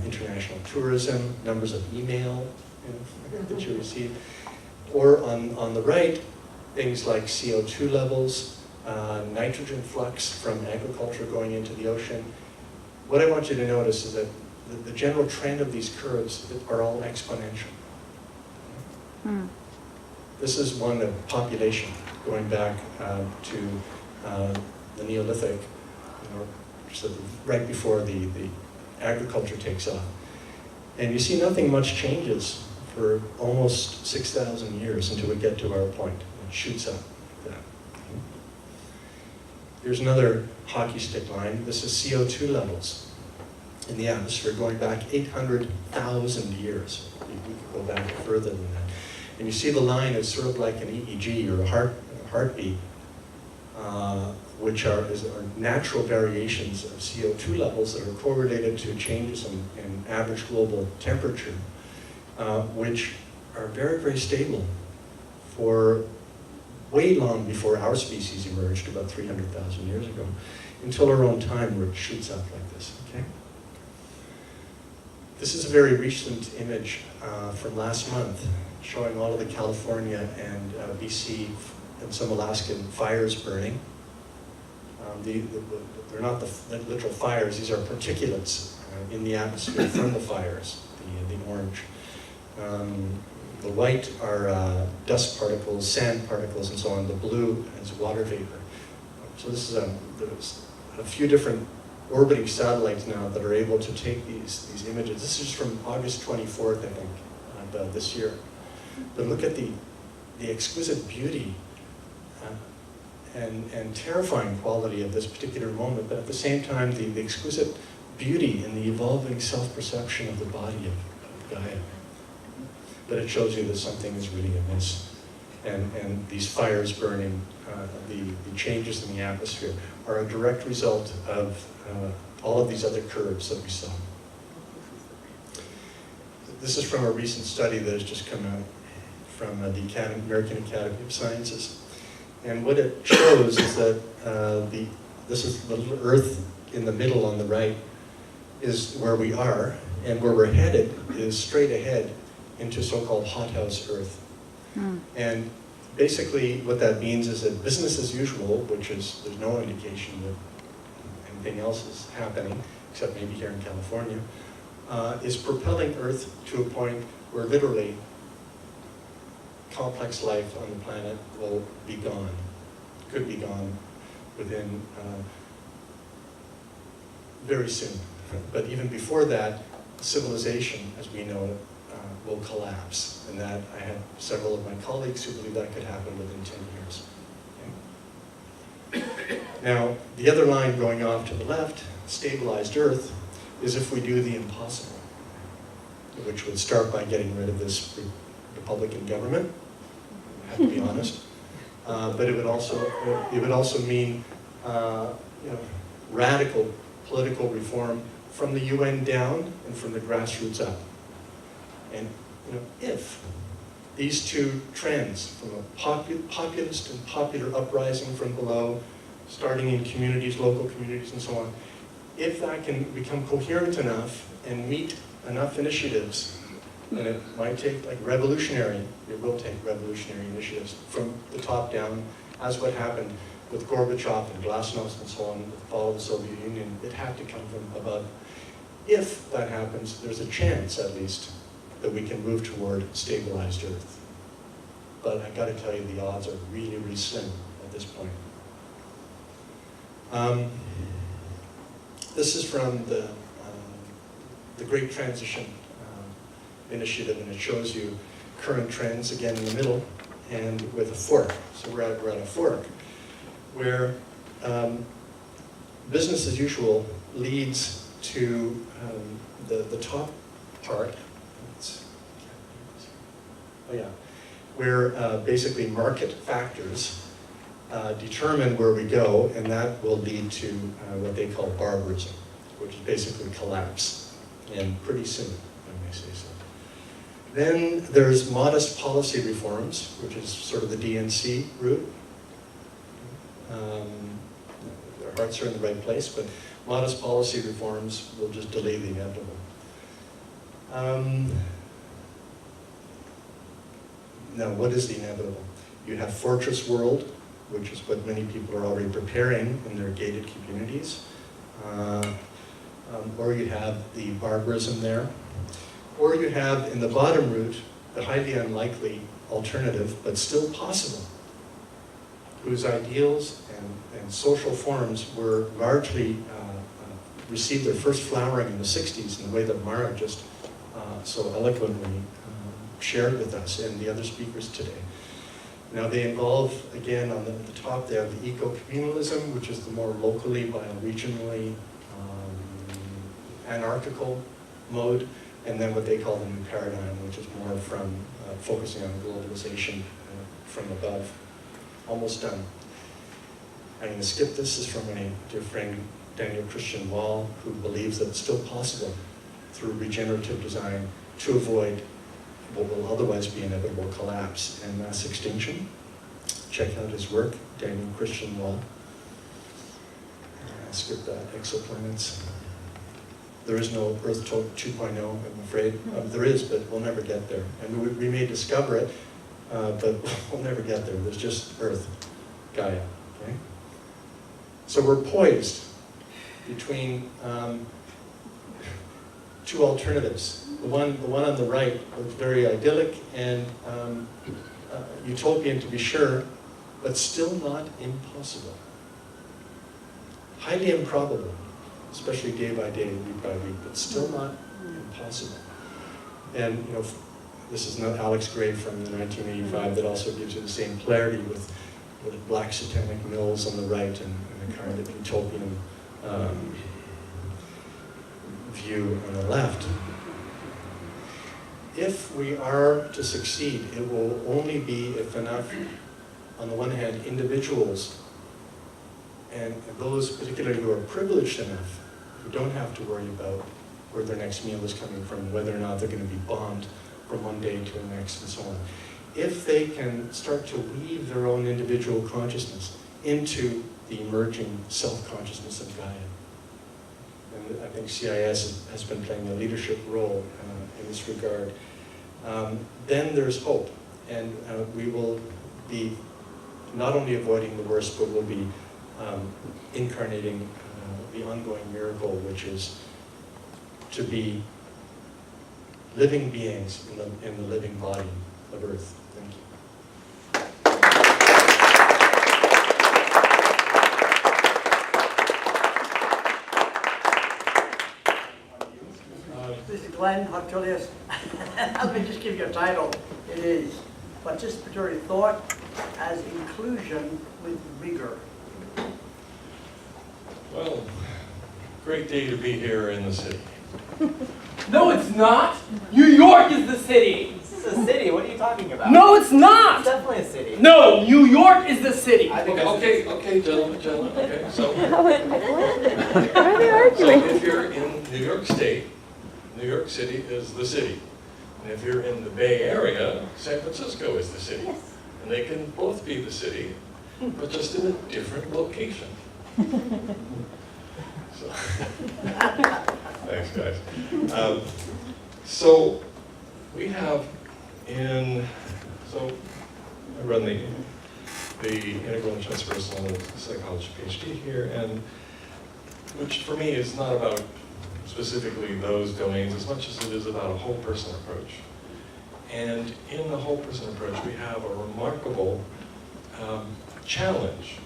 international tourism, numbers of email that you receive, or on the right, things like CO2 levels, nitrogen flux from agriculture going into the ocean. What I want you to notice is that the general trend of these curves are all exponential. This is one of population, going back to the Neolithic, so right before the agriculture takes off. And you see nothing much changes for almost 6,000 years until we get to our point. It shoots up. Here's another hockey stick line. This is CO2 levels in the atmosphere going back 800,000 years. We could go back further than that. And you see the line is sort of like an EEG or a heartbeat, which are natural variations of CO2 levels that are correlated to changes in average global temperature, which are very, very stable for way long before our species emerged, about 300,000 years ago, until our own time where it shoots up like this, okay? This is a very recent image from last month, showing all of the California and BC and some Alaskan fires burning. They're not the literal fires, these are particulates in the atmosphere from the fires, the orange. The white are dust particles, sand particles, and so on. The blue is water vapor. So this is there's a few different orbiting satellites now that are able to take these images. This is from August 24th, I think, this year. But look at the exquisite beauty and terrifying quality of this particular moment, but at the same time, the exquisite beauty and the evolving self-perception of the body of Gaia. But it shows you that something is really amiss. And these fires burning, the changes in the atmosphere are a direct result of all of these other curves that we saw. This is from a recent study that has just come out from the American Academy of Sciences. And what it shows is that this is the little Earth in the middle on the right is where we are, And where we're headed is straight ahead into so-called Hothouse Earth. And basically what that means is that business as usual, which is, there's no indication that anything else is happening, except maybe here in California, is propelling Earth to a point where literally complex life on the planet will be gone, could be gone within very soon. But even before that, civilization, as we know it, will collapse. And that I have several of my colleagues who believe that could happen within 10 years. Okay. Now, the other line going off to the left, stabilized Earth, is if we do the impossible, which would start by getting rid of this Republican government, I have to be honest. But it would also mean radical political reform from the UN down and from the grassroots up. And if these two trends, from a populist and popular uprising from below, starting in communities, local communities and so on, if that can become coherent enough and meet enough initiatives, and it might take it will take revolutionary initiatives from the top down, as what happened with Gorbachev and Glasnost and so on, with the fall of the Soviet Union. It had to come from above. If that happens, there's a chance, at least, that we can move toward stabilized Earth. But I got to tell you, the odds are really, really slim at this point. This is from the Great Transition Initiative, and it shows you current trends again in the middle, and with a fork. So we're at a fork where business as usual leads to the top part. Where basically market factors determine where we go, and that will lead to what they call barbarism, which is basically collapse, and pretty soon, I may say so. Then there's modest policy reforms, which is sort of the DNC route. Their hearts are in the right place, but modest policy reforms will just delay the inevitable. Now, what is the inevitable? You have fortress world, which is what many people are already preparing in their gated communities. Or you have the barbarism there. Or you have, in the bottom route, the highly unlikely alternative, but still possible, whose ideals and social forms were largely received their first flowering in the 60s in the way that Mara just so eloquently shared with us and the other speakers today. Now they involve, again, on the top they have the eco-communalism, which is the more locally, bioregionally, anarchical mode, and then what they call the new paradigm, which is more from focusing on globalization from above. Almost done. I'm going to skip this. This is from my dear friend Daniel Christian Wall, who believes that it's still possible through regenerative design to avoid what will otherwise be inevitable collapse and mass extinction. Check out his work, Daniel Christian Wall. I'll skip that, exoplanets. There is no Earth 2.0, I'm afraid. There is, but we'll never get there. And we may discover it, but we'll never get there. There's just Earth, Gaia, okay? So we're poised between two alternatives. The one on the right looks very idyllic and utopian to be sure, but still not impossible. Highly improbable, especially day by day, week by week, but still not impossible. And this is not Alex Gray from the 1985 that also gives you the same clarity with black satanic mills on the right and a kind of utopian view on the left. If we are to succeed, it will only be if enough, on the one hand, individuals and those particularly who are privileged enough, who don't have to worry about where their next meal is coming from, whether or not they're going to be bombed from one day to the next, and so on. If they can start to weave their own individual consciousness into the emerging self-consciousness of Gaia, and I think CIS has been playing a leadership role in this regard. Then there's hope, and we will be not only avoiding the worst, but we'll be incarnating the ongoing miracle, which is to be living beings in the living body of Earth. Thank you. This is Glenn Hothouse. Let me just give you a title. It is Participatory Thought as Inclusion with Rigor. Well, great day to be here in the city. No, it's not. New York is the city. This is a city, what are you talking about? No, it's It's not. definitely a city. No, New York is the city. I think Okay, gentlemen, okay, so. What are they So arguing? if you're in New York State, New York City is the city. And if you're in the Bay Area, San Francisco is the city. Yes. And they can both be the city, but just in a different location. So, thanks, guys. So we have so I run the integral and transpersonal psychology PhD here, and which for me is not about specifically those domains as much as it is about a whole person approach. And in the whole person approach, we have a remarkable challenge,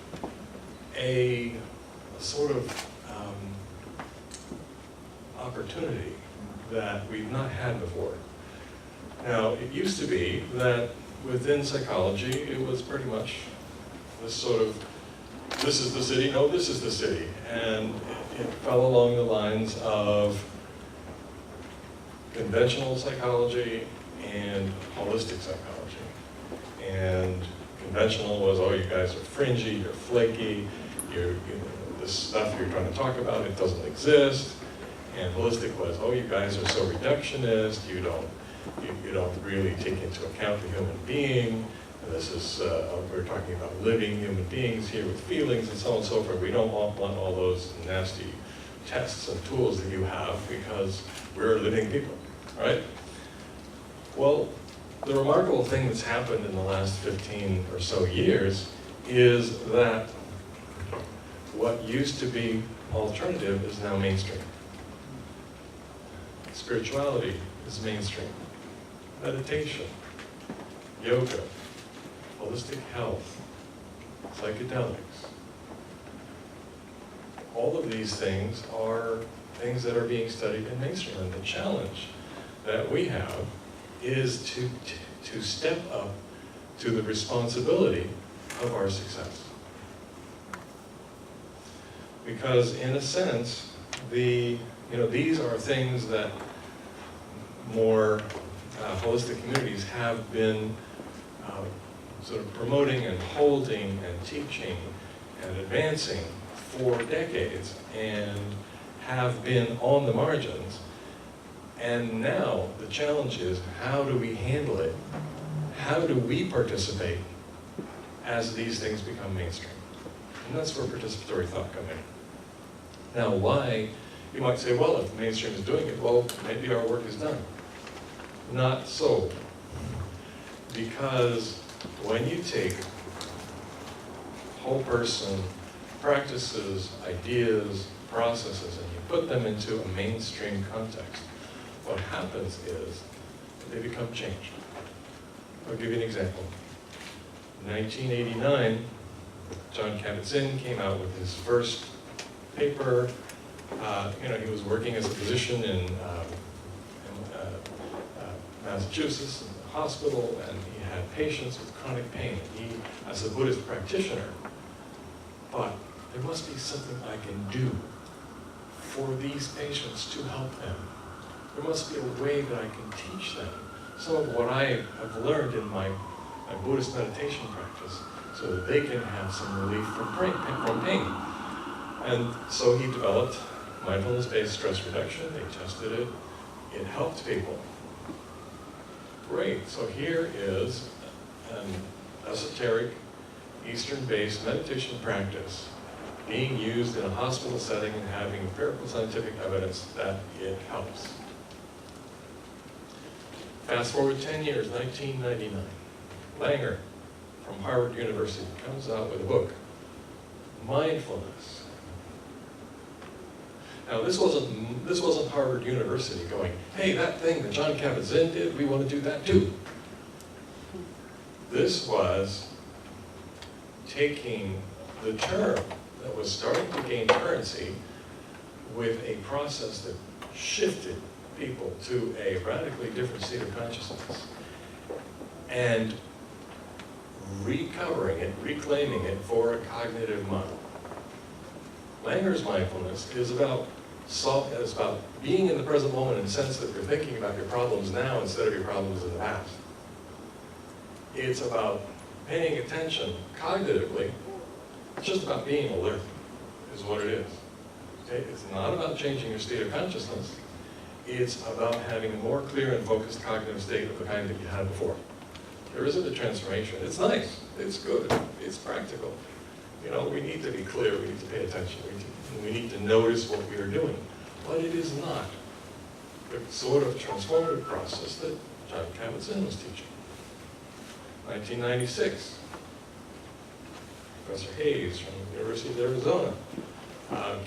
a sort of opportunity that we've not had before. Now, it used to be that within psychology, it was pretty much this sort of, this is the city, no, this is the city. And it fell along the lines of conventional psychology and holistic psychology. And conventional was, oh, you guys are fringy, you're flaky, this stuff you're trying to talk about, it doesn't exist. And holistic was, oh, you guys are so reductionist, you don't really take into account the human being. And this is, we're talking about living human beings here with feelings and so on and so forth. We don't want all those nasty tests and tools that you have because we're living people, right? Well, the remarkable thing that's happened in the last 15 or so years is that what used to be alternative is now mainstream. Spirituality is mainstream. Meditation, yoga, holistic health, psychedelics. All of these things are things that are being studied in mainstream. And the challenge that we have is to step up to the responsibility of our success. Because in a sense, these are things that more holistic communities have been sort of promoting and holding and teaching and advancing for decades and have been on the margins. And now the challenge is, how do we handle it? How do we participate as these things become mainstream? And that's where participatory thought come in. Now, why? You might say, well, if the mainstream is doing it, well, maybe our work is done. Not so. Because when you take whole person practices, ideas, processes, and you put them into a mainstream context, what happens is they become changed. I'll give you an example. In 1989, John Kabat-Zinn came out with his first paper. He was working as a physician in Massachusetts in the hospital, and he had patients with chronic pain. He, as a Buddhist practitioner, thought, there must be something I can do for these patients to help them. There must be a way that I can teach them some of what I have learned in my Buddhist meditation practice so that they can have some relief from pain. And so he developed mindfulness-based stress reduction. They tested it. It helped people. Great. So here is an esoteric, Eastern-based meditation practice being used in a hospital setting and having empirical scientific evidence that it helps. Fast forward 10 years, 1999. Langer from Harvard University comes out with a book, Mindfulness. Now this wasn't Harvard University going, hey, that thing that John Kabat-Zinn did, we want to do that too. This was taking the term that was starting to gain currency with a process that shifted people to a radically different state of consciousness and recovering it, reclaiming it for a cognitive model. Langer's mindfulness is about being in the present moment in the sense that you're thinking about your problems now instead of your problems in the past. It's about paying attention cognitively. It's just about being alert, is what it is. Okay? It's not about changing your state of consciousness. It's about having a more clear and focused cognitive state of the kind that you had before. There isn't a transformation. It's nice. It's good. It's practical. You know, we need to be clear. We need to pay attention. We need to notice what we are doing. But it is not the sort of transformative process that John Kabat-Zinn was teaching. 1996, Professor Hayes from the University of Arizona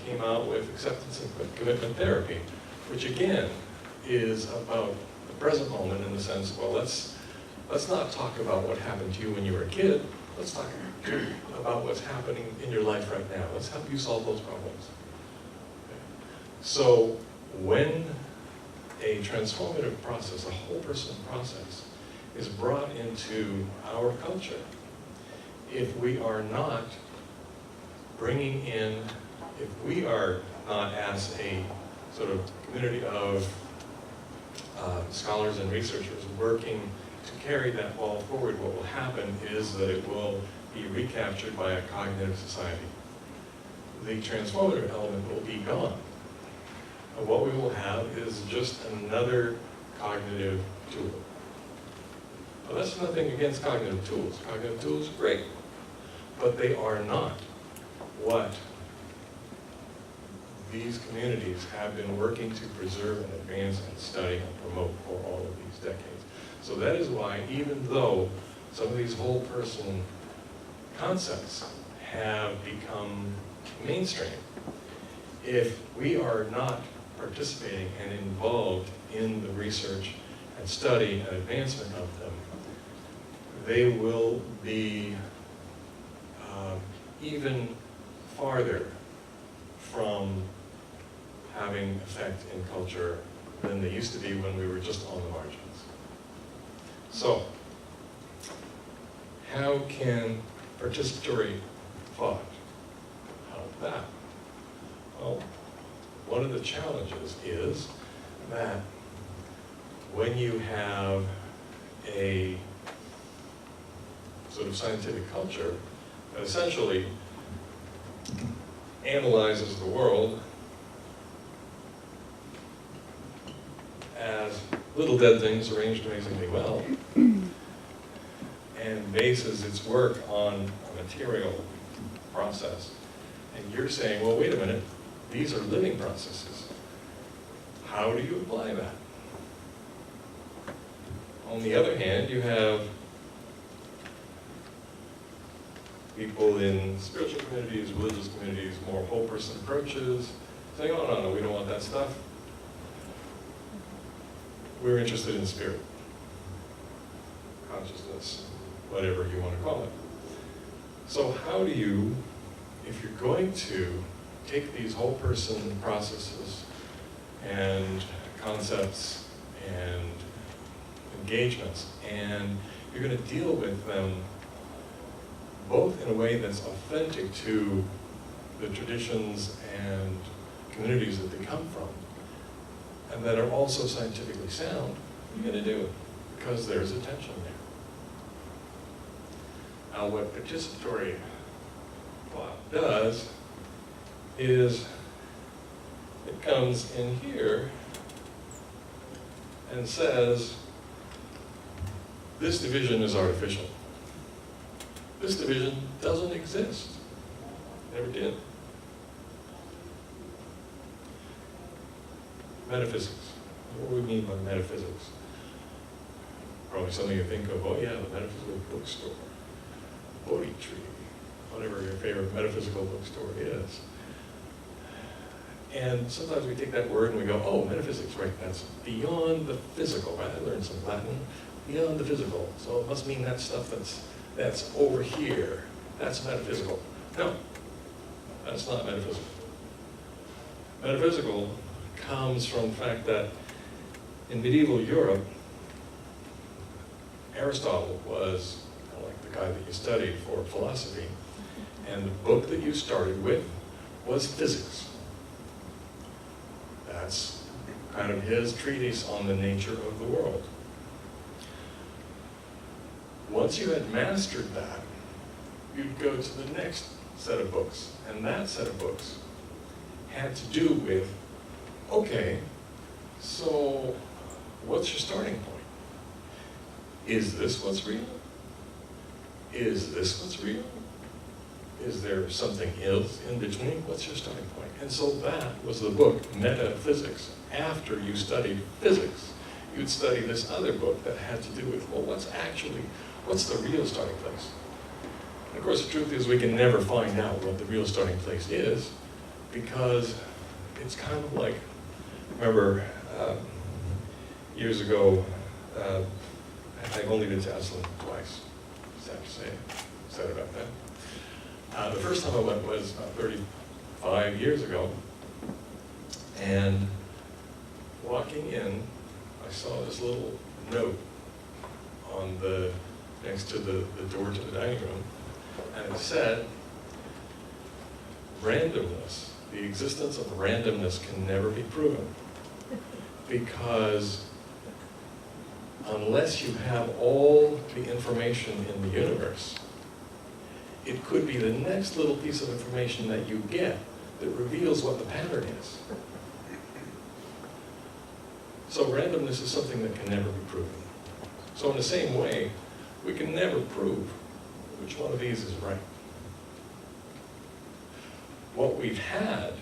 came out with acceptance and commitment therapy, which again is about the present moment in the sense, well, let's not talk about what happened to you when you were a kid. Let's talk about what's happening in your life right now. Let's help you solve those problems. Okay. So when a transformative process, a whole person process, is brought into our culture, if we are not bringing in, if we are not as a sort of community of scholars and researchers working to carry that ball forward, what will happen is that it will be recaptured by a cognitive society. The transformative element will be gone. And what we will have is just another cognitive tool. Well, that's nothing against cognitive tools. Cognitive tools are great, but they are not what these communities have been working to preserve and advance and study and promote for all of these decades. So that is why, even though some of these whole person concepts have become mainstream, if we are not participating and involved in the research and study and advancement of them, they will be even farther from having effect in culture than they used to be when we were just on the margins. So, how can participatory thought help that? Well, one of the challenges is that when you have a sort of scientific culture that essentially analyzes the world as little dead things arranged amazingly well, and bases its work on a material process, and you're saying, well, wait a minute, these are living processes. How do you apply that? On the other hand, you have people in spiritual communities, religious communities, more whole person approaches, saying, oh, no, we don't want that stuff. We're interested in spirit, consciousness, whatever you want to call it. So how do you, if you're going to take these whole person processes and concepts and engagements, and you're going to deal with them both in a way that's authentic to the traditions and communities that they come from, and that are also scientifically sound, you're going to do it because there's a tension there. Now, what participatory thought does is it comes in here and says, this division is artificial. This division doesn't exist. Never did. metaphysics. What do we mean by metaphysics? Probably something you think of, oh yeah, the metaphysical bookstore, Bodhi Tree, whatever your favorite metaphysical bookstore is. And sometimes we take that word and we go, oh, metaphysics, right, that's beyond the physical, right? I learned some Latin, beyond the physical. So it must mean that stuff that's over here, that's metaphysical. No, that's not metaphysical. Metaphysical comes from the fact that in medieval Europe, Aristotle was kind of like the guy that you studied for philosophy, and the book that you started with was physics. That's kind of his treatise on the nature of the world. Once you had mastered that, you'd go to the next set of books, and that set of books had to do with, okay, so what's your starting point? Is this what's real? Is this what's real? Is there something else in between? What's your starting point? And so that was the book, Metaphysics. After you studied physics, you'd study this other book that had to do with, well, what's the real starting place? And of course, the truth is we can never find out what the real starting place is, because it's kind of like, remember, years ago, I've only been to Iceland twice. Sad to say, sad about that. The first time I went was about 35 years ago, and walking in, I saw this little note on next to the door to the dining room, and it said, randomness, the existence of randomness can never be proven, because unless you have all the information in the universe, it could be the next little piece of information that you get that reveals what the pattern is. So randomness is something that can never be proven. So in the same way, we can never prove which one of these is right. What we've had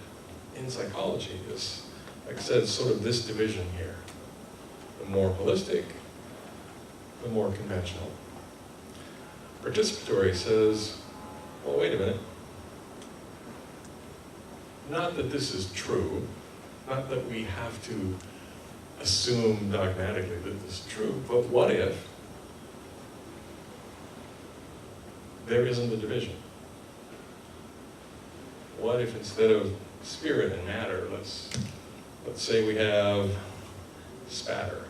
in psychology is, like I said, sort of this division here. The more holistic, the more conventional. Participatory says, well, wait a minute. Not that this is true, not that we have to assume dogmatically that this is true, but what if there isn't a division? What if instead of spirit and matter, let's say we have spatter.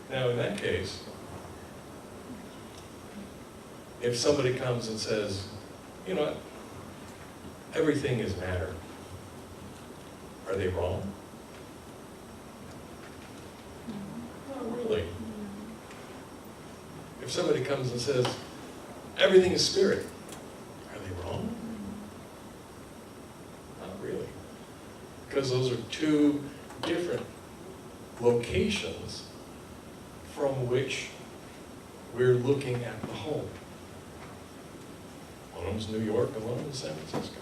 Now in that case, if somebody comes and says, you know what, everything is matter, are they wrong? Not really. If somebody comes and says, everything is spirit, are they wrong? Not really. Because those are two different locations from which we're looking at the whole. One of them's New York and one of them's San Francisco.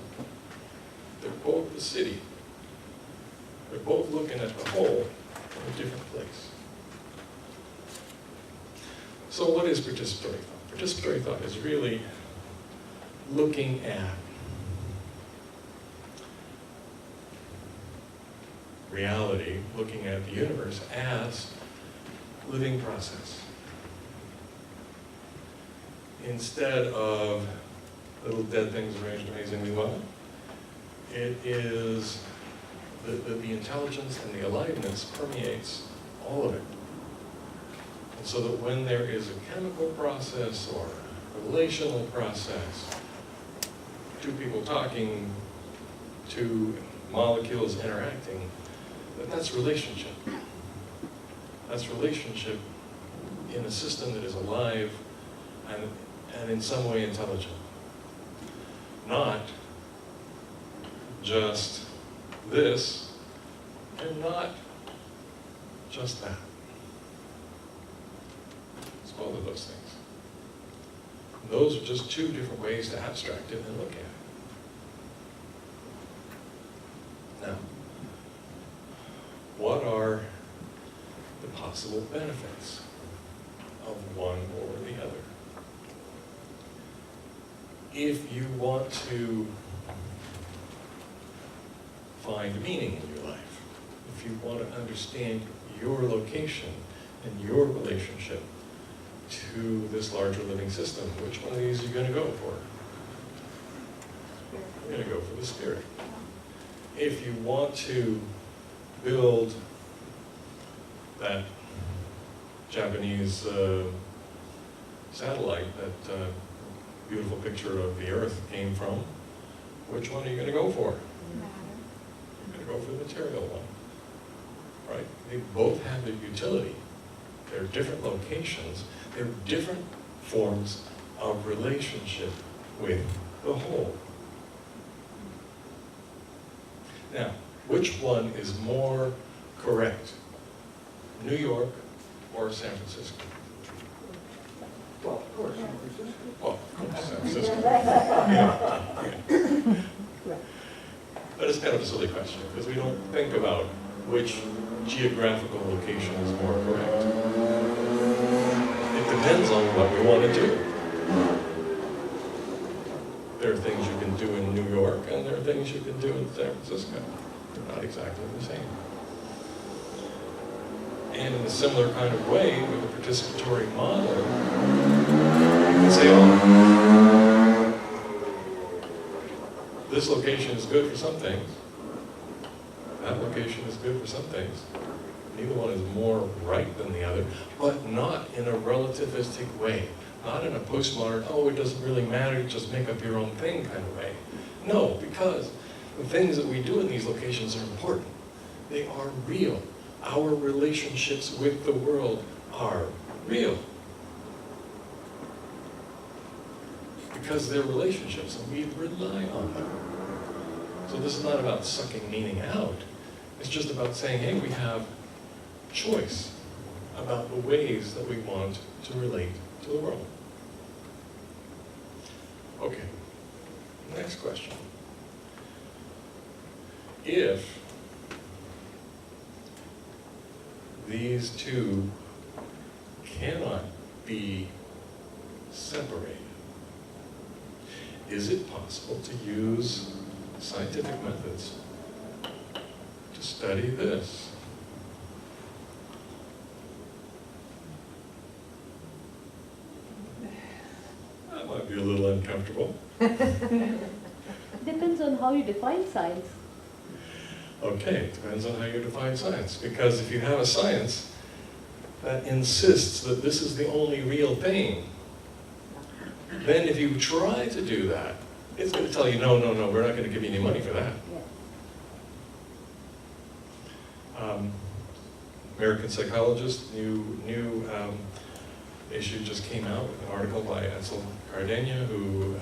They're both the city. They're both looking at the whole from a different place. So what is participatory thought? Participatory thought is really looking at reality, looking at the universe as living process. Instead of little dead things arranged amazingly well, it is the intelligence and the aliveness permeates all of it. And so that when there is a chemical process or a relational process, two people talking, two molecules interacting, that's relationship. That's relationship in a system that is alive and in some way intelligent. Not just this, and not just that. It's both of those things. Those are just two different ways to abstract it and look at it. possible benefits of one or the other. If you want to find meaning in your life, if you want to understand your location and your relationship to this larger living system, which one of these are you going to go for? You're going to go for the spirit. If you want to build that Japanese satellite, that beautiful picture of the Earth came from, which one are you going to go for? You're going to go for the material one, right? They both have their utility. They're different locations. They're different forms of relationship with the whole. Now, which one is more correct? New York or San Francisco? Well, of course, San Francisco. Well, of course, San Francisco. Yeah. But it's kind of a silly question, because we don't think about which geographical location is more correct. It depends on what we want to do. There are things you can do in New York, and there are things you can do in San Francisco. They're not exactly the same. And in a similar kind of way, with a participatory model, you can say, oh, this location is good for some things, that location is good for some things. Neither one is more right than the other, but not in a relativistic way. Not in a postmodern, oh, it doesn't really matter, just make up your own thing kind of way. No, because the things that we do in these locations are important. They are real. Our relationships with the world are real. Because they're relationships and we rely on them. So this is not about sucking meaning out. It's just about saying, hey, we have choice about the ways that we want to relate to the world. Okay, next question. If these two cannot be separated, is it possible to use scientific methods to study this? That might be a little uncomfortable. Depends on how you define science. Okay, it depends on how you define science. Because if you have a science that insists that this is the only real thing, then if you try to do that, it's going to tell you, no, no, no, we're not going to give you any money for that. American Psychologist, new issue just came out, an article by Ansel Gardenia, who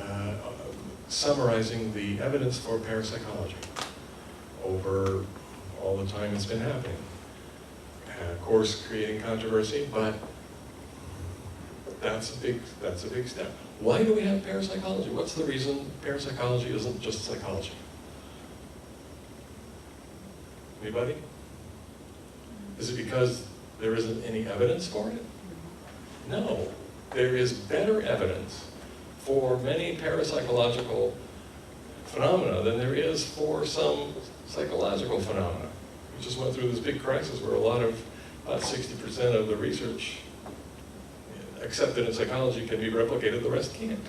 summarizing the evidence for parapsychology over all the time it's been happening. Of course, creating controversy, but that's a big step. Why do we have parapsychology? What's the reason parapsychology isn't just psychology? Anybody? Is it because there isn't any evidence for it? No. There is better evidence for many parapsychological phenomena than there is for some psychological phenomena. We just went through this big crisis where about 60% of the research accepted in psychology can be replicated, the rest can't.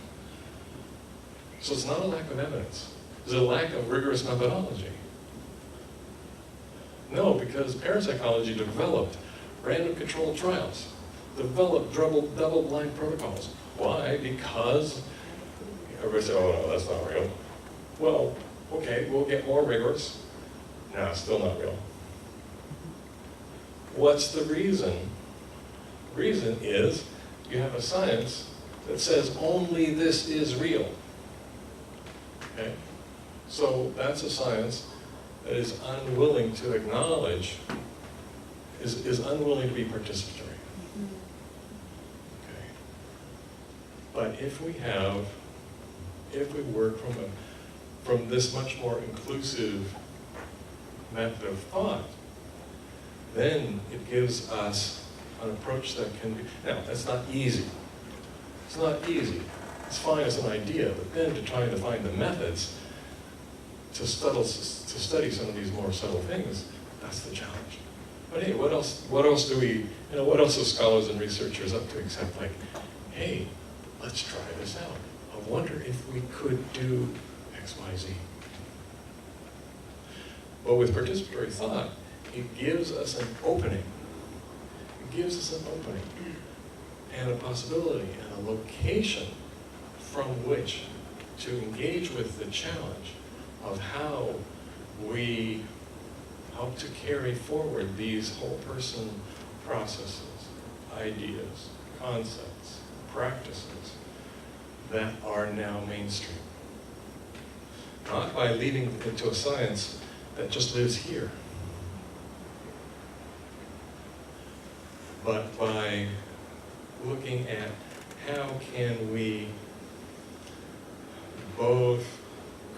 So it's not a lack of evidence. It's a lack of rigorous methodology. No, because parapsychology developed random controlled trials, developed double-blind protocols. Why? Because everybody said, oh no, that's not real. Well, okay, we'll get more rigorous. No, still not real. What's the reason? The reason is you have a science that says only this is real. Okay? So that's a science that is unwilling to acknowledge, is unwilling to be participatory. Okay. But if we work from this much more inclusive method of thought, then it gives us an approach that can be, now, that's not easy. It's not easy. It's fine as an idea, but then to try to find the methods to study some of these more subtle things, that's the challenge. But hey, what else do we, what else are scholars and researchers up to except like, hey, let's try this out. I wonder if we could do X, Y, Z. But with participatory thought, it gives us an opening. It gives us an opening and a possibility and a location from which to engage with the challenge of how we help to carry forward these whole person processes, ideas, concepts, practices that are now mainstream. Not by leading it to a science that just lives here, but by looking at how can we both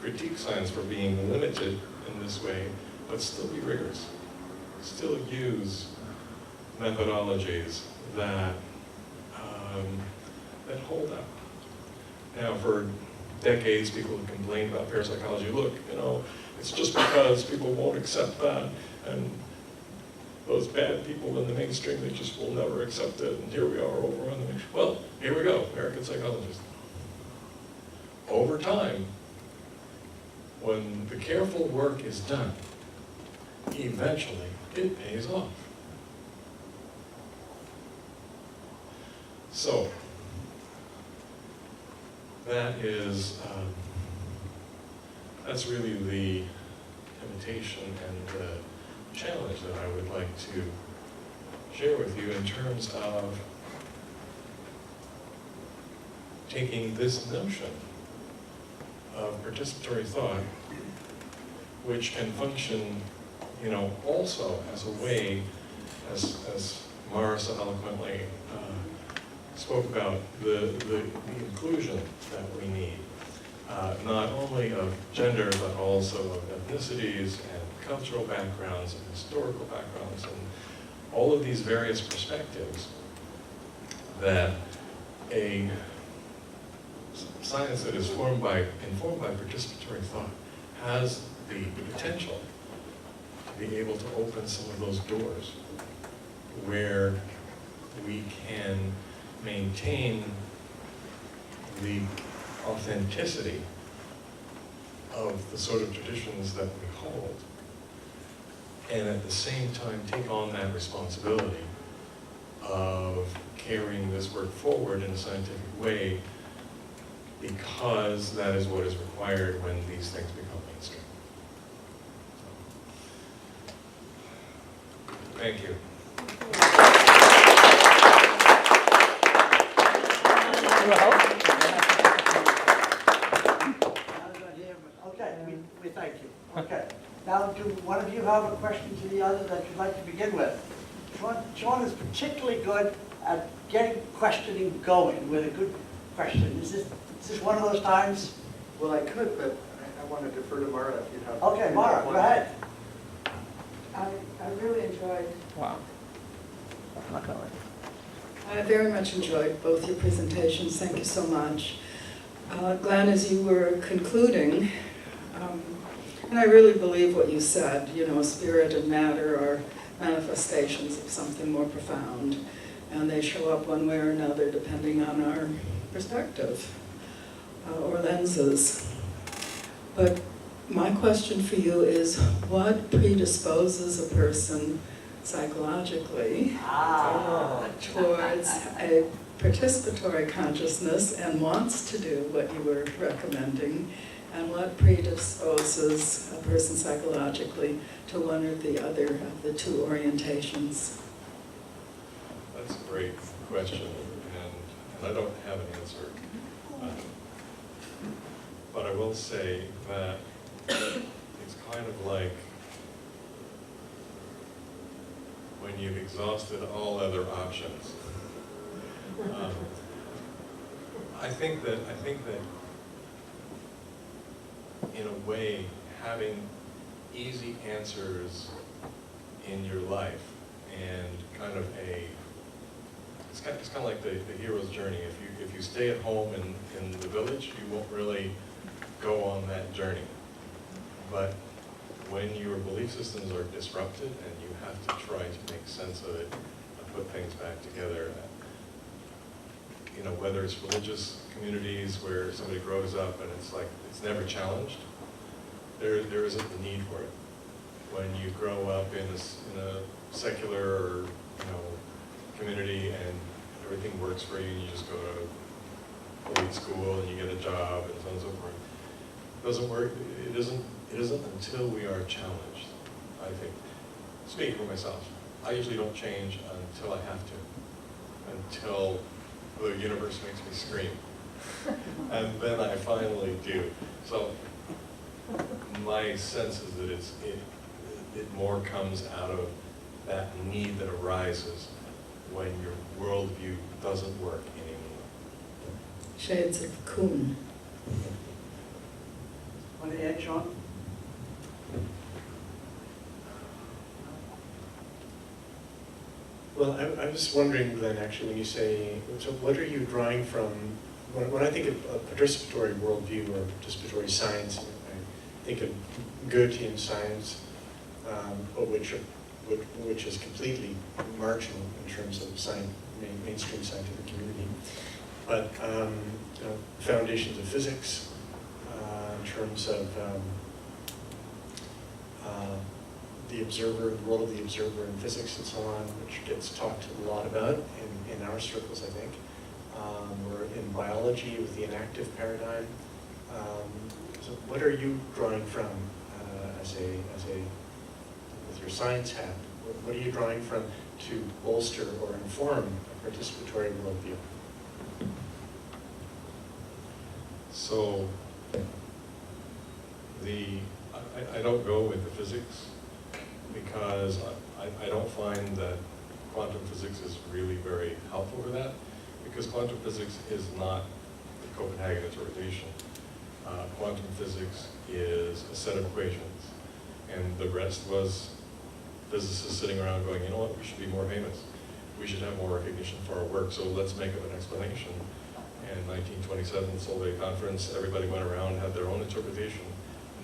critique science for being limited in this way, but still be rigorous, still use methodologies that that hold up. Now, for decades, people have complained about parapsychology. Look, it's just because people won't accept that, and those bad people in the mainstream, they just will never accept it, and here we are over on the, well, here we go, American psychologists. Over time, when the careful work is done, eventually it pays off. So, that's really the invitation and the challenge that I would like to share with you in terms of taking this notion of participatory thought, which can function, also as a way, as Mara so eloquently spoke about, the inclusion that we need, not only of gender, but also of ethnicities and cultural backgrounds and historical backgrounds and all of these various perspectives that a science that is informed by participatory thought has the potential to be able to open some of those doors where we can maintain the authenticity of the sort of traditions that we hold, and at the same time take on that responsibility of carrying this work forward in a scientific way, because that is what is required when these things become mainstream. Thank you. Okay, we thank you. Okay. Now, do one of you have a question to the other that you'd like to begin with? Sean is particularly good at getting questioning going with a good question. Is this one of those times? Well, I could, but I want to defer to Mara if you have. Okay, Mara, go ahead. I really enjoyed. Wow. I very much enjoyed both your presentations. Thank you so much. Glenn, as you were concluding, and I really believe what you said, spirit and matter are manifestations of something more profound, and they show up one way or another depending on our perspective or lenses. But my question for you is, what predisposes a person psychologically towards a participatory consciousness and wants to do what you were recommending, and what predisposes a person psychologically to one or the other of the two orientations? That's a great question, and I don't have an answer. But I will say that it's kind of like when you've exhausted all other options. I think that in a way, having easy answers in your life and kind of a it's kind of like the hero's journey. If you stay at home in the village, you won't really go on that journey. But when your belief systems are disrupted and you have to try to make sense of it and put things back together, you know, whether it's religious communities where somebody grows up and it's like it's never challenged, there isn't the need for it. When you grow up in a secular or, you know, community and everything works for you, and you just go to elite school and you get a job and so on and so forth. It doesn't work. It isn't until we are challenged, I think. Speaking for myself, I usually don't change until I have to, until the universe makes me scream. And then I finally do. So my sense is that it more comes out of that need that arises when your worldview doesn't work anymore. Shades of Kuhn. Want to add, Sean? Well, I was wondering, Lynn, actually, when you say, so what are you drawing from, when I think of a participatory worldview or participatory science, I think of Goethean science, but which is completely marginal in terms of mainstream scientific community. But you know, foundations of physics, in terms of the observer, the role of the observer in physics and so on, which gets talked a lot about in our circles, I think. Or in biology with the inactive paradigm. So what are you drawing from with your science hat? What are you drawing from to bolster or inform a participatory worldview? So I don't go with the physics because I don't find that quantum physics is really very helpful for that, because quantum physics is not the Copenhagen interpretation. Quantum physics is a set of equations, and the rest was physicists sitting around going, you know what, we should be more famous. We should have more recognition for our work, so let's make up an explanation. And in 1927, Solvay Conference, everybody went around, had their own interpretation.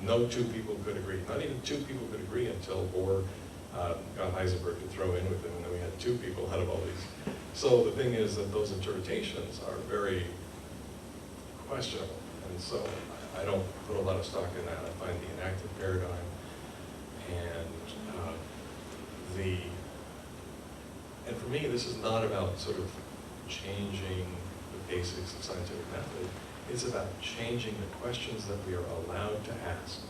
No two people could agree. Not even two people could agree until Bohr got Heisenberg to throw in with him, and then we had two people out of all these. So the thing is that those interpretations are very questionable, and so I don't put a lot of stock in that. I find the inactive paradigm and and for me, this is not about sort of changing the basics of scientific method. It's about changing the questions that we are allowed to ask.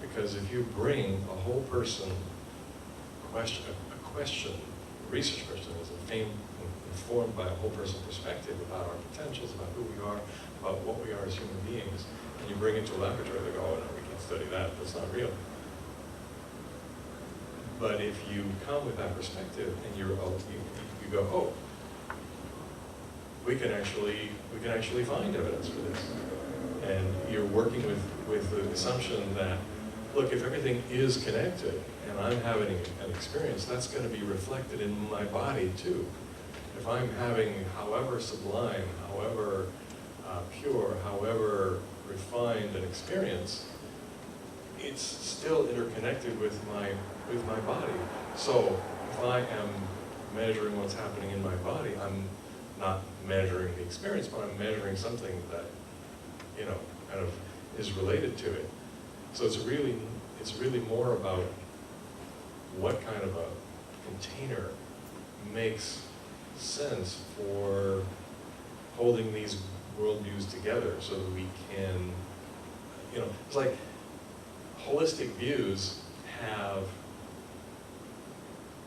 Because if you bring a whole person a research question is informed by a whole person perspective about our potentials, about who we are, about what we are as human beings, and you bring it to a laboratory, they go, oh no, we can't study that, that's not real. But if you come with that perspective and you go, oh, we can actually find evidence for this. And you're working with the assumption that, look, if everything is connected and I'm having an experience, that's going to be reflected in my body too. If I'm having, however sublime, however pure, however refined an experience, it's still interconnected with my body. So if I am measuring what's happening in my body, I'm not measuring the experience, but I'm measuring something that, you know, kind of is related to it. So it's really more about what kind of a container makes sense for holding these worldviews together so that we can, you know, it's like holistic views have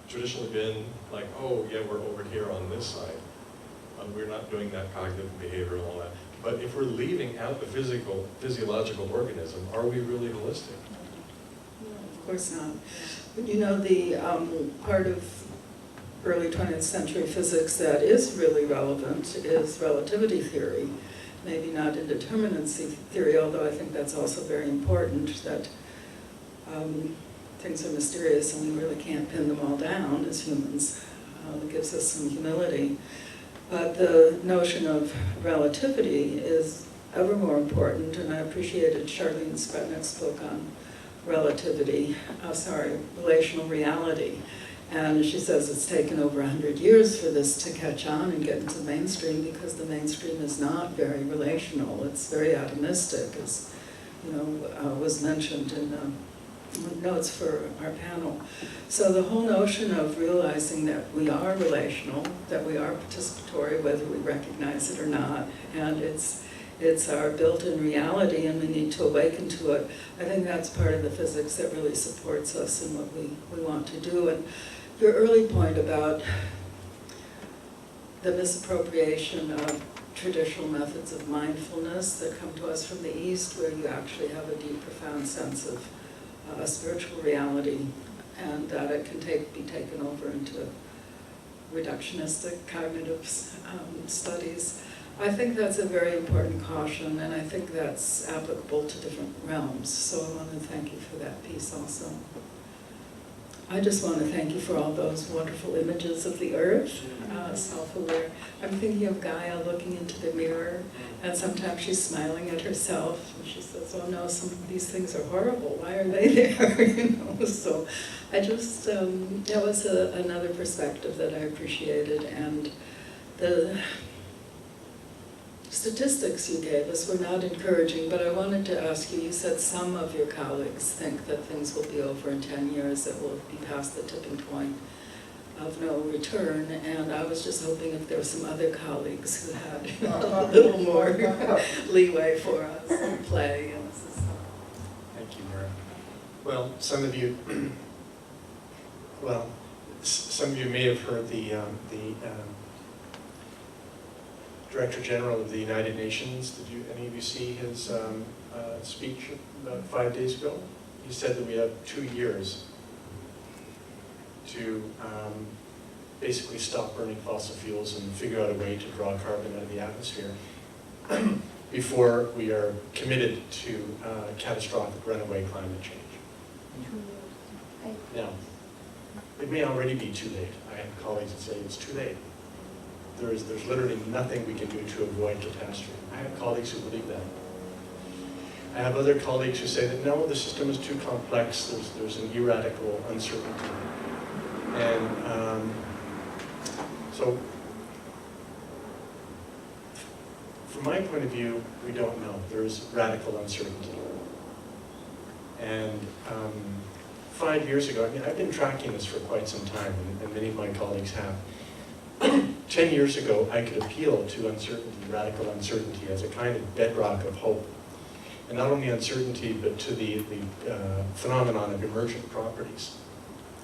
traditionally been like, oh yeah, we're over here on this side. We're not doing that cognitive behavior and all that. But if we're leaving out the physiological organism, are we really holistic? No, of course not. But you know, the part of early 20th century physics that is really relevant is relativity theory. Maybe not indeterminacy theory, although I think that's also very important, that things are mysterious and we really can't pin them all down as humans. It gives us some humility. But the notion of relativity is ever more important, and I appreciated Charlene Spretnick's book on relational reality. And she says it's taken over 100 years for this to catch on and get into the mainstream, because the mainstream is not very relational. It's very atomistic, as was mentioned in the notes for our panel. So the whole notion of realizing that we are relational, that we are participatory, whether we recognize it or not, and it's our built-in reality, and we need to awaken to it. I think that's part of the physics that really supports us in what we want to do. And your early point about the misappropriation of traditional methods of mindfulness that come to us from the East, where you actually have a deep, profound sense of a spiritual reality, and that it can be taken over into reductionistic cognitive studies. I think that's a very important caution, and I think that's applicable to different realms. So I want to thank you for that piece also. I just want to thank you for all those wonderful images of the earth, self-aware. I'm thinking of Gaia looking into the mirror, and sometimes she's smiling at herself, and she says, oh no, some of these things are horrible, why are they there? So I just, that was another perspective that I appreciated, and the statistics you gave us were not encouraging, but I wanted to ask you, you said some of your colleagues think that things will be over in 10 years, that we'll be past the tipping point of no return, and I was just hoping if there were some other colleagues who had a little more leeway for us to play. And this is Thank you, Mara. Well, some of you may have heard the Director General of the United Nations. Did any of you see his speech about 5 days ago? He said that we have 2 years to basically stop burning fossil fuels and figure out a way to draw carbon out of the atmosphere before we are committed to catastrophic runaway climate change. Now, it may already be too late. I have colleagues that say it's too late. There's literally nothing we can do to avoid catastrophe. I have colleagues who believe that. I have other colleagues who say that no, the system is too complex, there's an erratical uncertainty. And so, from my point of view, we don't know. There is radical uncertainty. And 5 years ago, I mean, I've been tracking this for quite some time, and many of my colleagues have. 10 years ago, I could appeal to uncertainty, radical uncertainty, as a kind of bedrock of hope. And not only uncertainty, but to the phenomenon of emergent properties.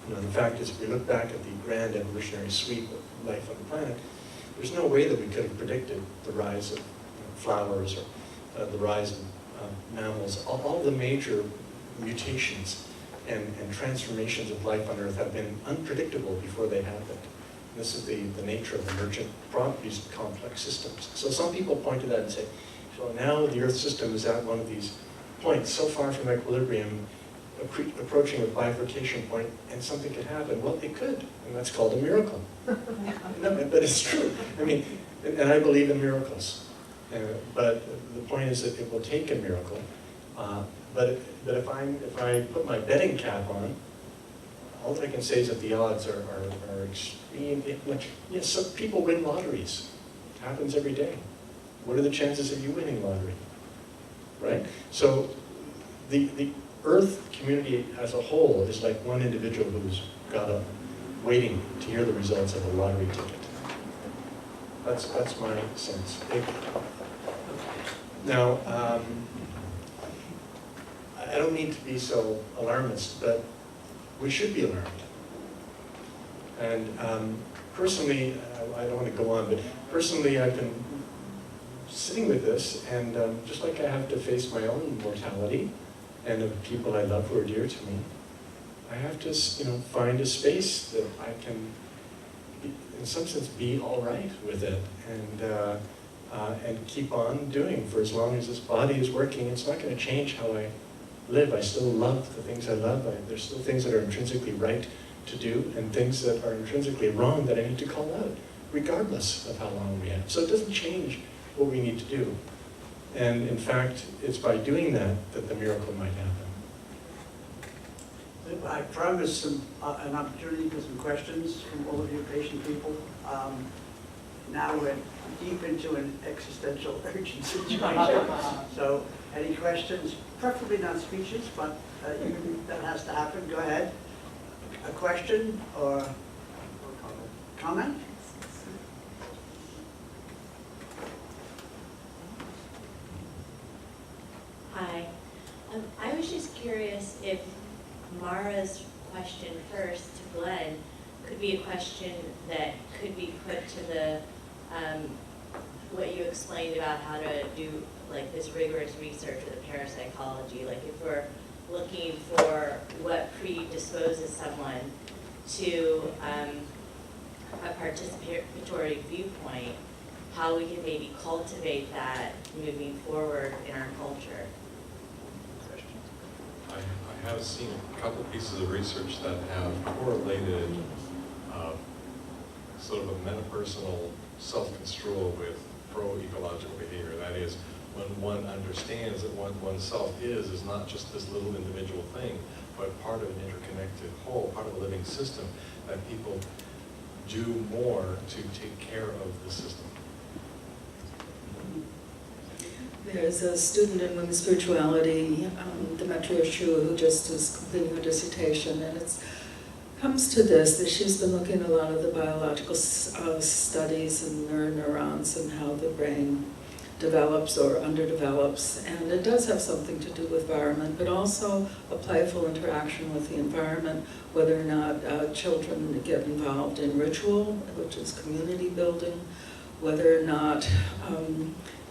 The fact is, if we look back at the grand evolutionary sweep of life on the planet, there's no way that we could have predicted the rise of flowers or the rise of mammals. All the major mutations and transformations of life on Earth have been unpredictable before they happened. This is the nature of emergent properties of complex systems. So some people point to that and say, so now the Earth system is at one of these points so far from equilibrium, approaching a bifurcation point, and something could happen. Well, it could, and that's called a miracle. No, but it's true. I mean, and I believe in miracles. But the point is that it will take a miracle. But if I put my betting cap on, all that I can say is that the odds are extremely much. Yes, some people win lotteries. It happens every day. What are the chances of you winning lottery? Right? So the Earth community as a whole is like one individual who's got up waiting to hear the results of a lottery ticket. That's my sense. Now, I don't mean to be so alarmist, but we should be alarmed. And personally, I don't want to go on, but personally I've been sitting with this, and just like I have to face my own mortality and of people I love who are dear to me, I have to find a space that I can, in some sense, be all right with it and keep on doing for as long as this body is working. It's not going to change how I live. I still love the things I love. There's still things that are intrinsically right to do and things that are intrinsically wrong that I need to call out. regardless of how long we have. So it doesn't change what we need to do. And in fact, it's by doing that that the miracle might happen. I promised an opportunity for some questions from all of you patient people. Now we're deep into an existential urgent situation. So any questions, preferably not speeches, but that has to happen. Go ahead. A question or comment? Hi. I was just curious if Mara's question first to Glenn could be a question that could be put to the what you explained about how to do like this rigorous research of the parapsychology. Like if we're looking for what predisposes someone to a participatory viewpoint, how we can maybe cultivate that moving forward in our culture. I have seen a couple pieces of research that have correlated sort of a metapersonal self-construal with pro-ecological behavior. That is, when one understands that what oneself is not just this little individual thing, but part of an interconnected whole, part of a living system, that people do more to take care of the system. There's a student in women's spirituality, Demetria Shua, who just is completing her dissertation, and it comes to this, that she's been looking at a lot of the biological studies and neurons and how the brain develops or underdevelops, and it does have something to do with environment, but also a playful interaction with the environment, whether or not children get involved in ritual, which is community building, whether or not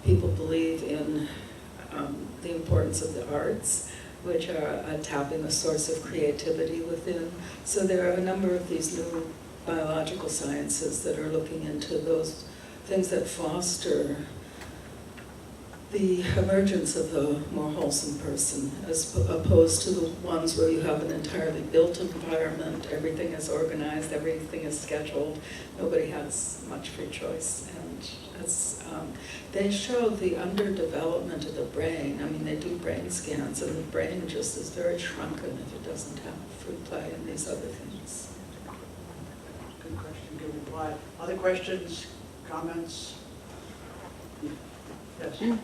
people believe in the importance of the arts, which are tapping a source of creativity within. So there are a number of these new biological sciences that are looking into those things that foster the emergence of a more wholesome person, as opposed to the ones where you have an entirely built environment, everything is organized, everything is scheduled, nobody has much free choice. And as, they show the underdevelopment of the brain. I mean, they do brain scans, and the brain just is very shrunken if it doesn't have free play and these other things. Good question, good reply. Other questions, comments? Yes.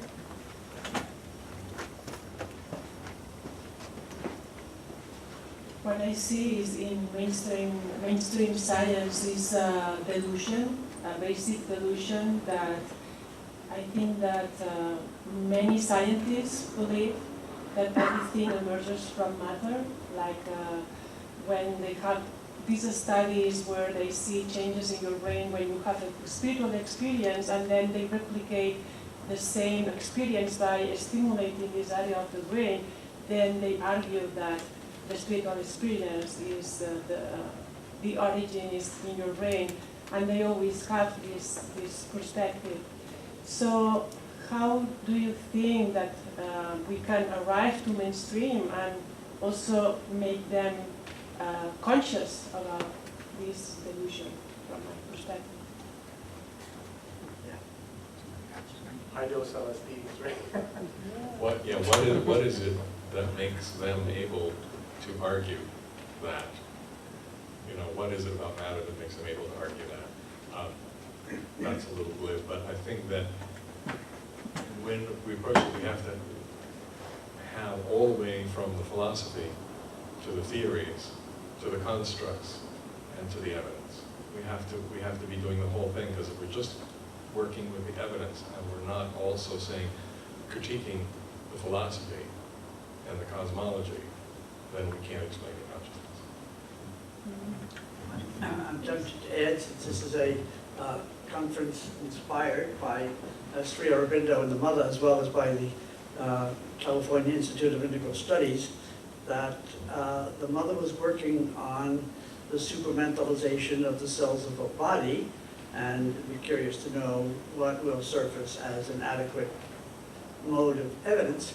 What I see is in mainstream science is a delusion, a basic delusion that I think that many scientists believe that everything emerges from matter, like when they have these studies where they see changes in your brain when you have a spiritual experience, and then they replicate the same experience by stimulating this area of the brain, then they argue that the spiritual experience is the origin is in your brain, and they always have this perspective. So how do you think that we can arrive to mainstream and also make them conscious about this delusion from my perspective? High dose LSDs, right? What is it that makes them able to argue that? You know, what is it about matter that makes them able to argue that? That's a little glib, but I think that when we approach it, we have to have all the way from the philosophy to the theories, to the constructs, and to the evidence. We have to be doing the whole thing, because if we're just working with the evidence and we're not also saying, critiquing the philosophy and the cosmology, then we can't explain the consciousness. I'm tempted to add, since this is a conference inspired by Sri Aurobindo and the Mother, as well as by the California Institute of Indigo Studies, that the Mother was working on the supermentalization of the cells of a body, and we're curious to know what will surface as an adequate mode of evidence.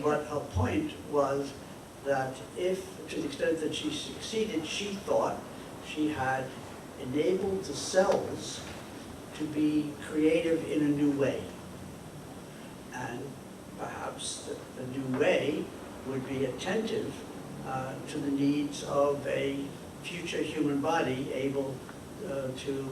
But her point was that if, to the extent that she succeeded, she thought she had enabled the cells to be creative in a new way. And perhaps the new way would be attentive to the needs of a future human body able to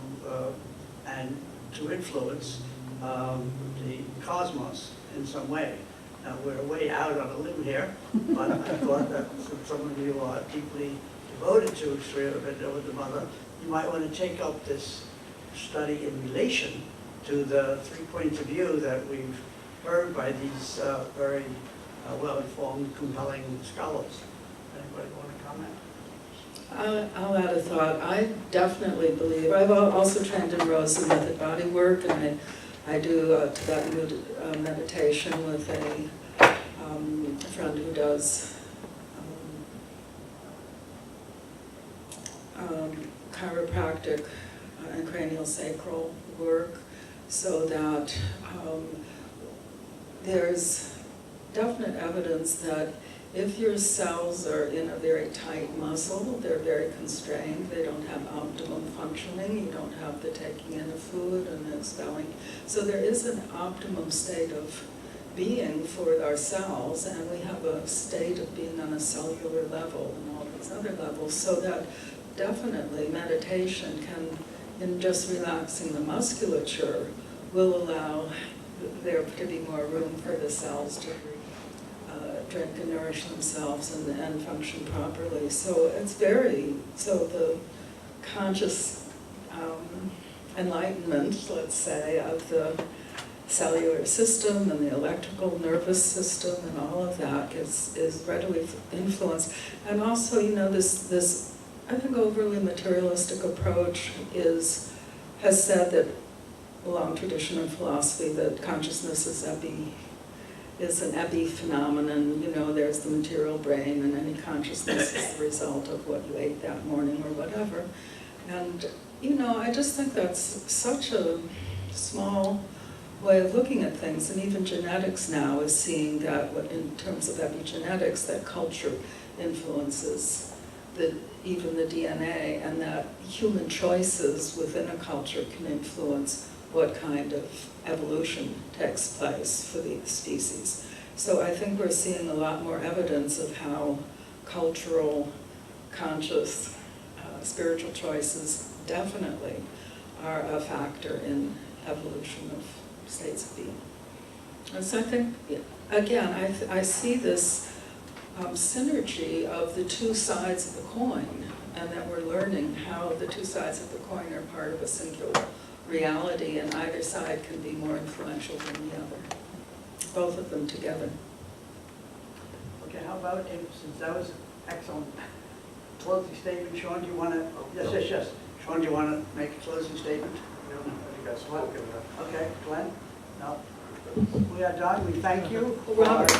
influence the cosmos in some way. Now, we're way out on a limb here, but I thought that since some of you are deeply devoted to experimenting with the mother, you might want to take up this study in relation to the 3 points of view that we've heard by these very well-informed, compelling scholars. Anybody want to comment? I'll add a thought. I definitely believe, I've also trained in Rose and method body work, and I do Tibetan meditation with a friend who does chiropractic and cranial sacral work, so that there's definite evidence that if your cells are in a very tight muscle, they're very constrained, they don't have optimum functioning, you don't have the taking in of food and the expelling. So there is an optimum state of being for our cells, and we have a state of being on a cellular level and all these other levels, so that definitely meditation can, in just relaxing the musculature, will allow there to be more room for the cells to drink and nourish themselves and function properly. So it's so the conscious enlightenment, let's say, of the cellular system and the electrical nervous system and all of that is readily influenced. And also, this I think overly materialistic approach has said that, a long tradition in philosophy, that consciousness is an epiphenomenon. There's the material brain, and any consciousness is the result of what you ate that morning or whatever. And, I just think that's such a small way of looking at things. And even genetics now is seeing that, in terms of epigenetics, that culture influences even the DNA, and that human choices within a culture can influence what kind of evolution takes place for the species. So I think we're seeing a lot more evidence of how cultural, conscious, spiritual choices definitely are a factor in evolution of states of being. And so I think, again, I see this synergy of the two sides of the coin, and that we're learning how the two sides of the coin are part of a singular reality, and either side can be more influential than the other. Both of them together. Okay, how about, since that was excellent closing statement, Sean, do you want to? Yes. Sean, do you want to make a closing statement? No, I think I've spoken enough. Okay, Glenn? No. We are done. We thank you. Robert.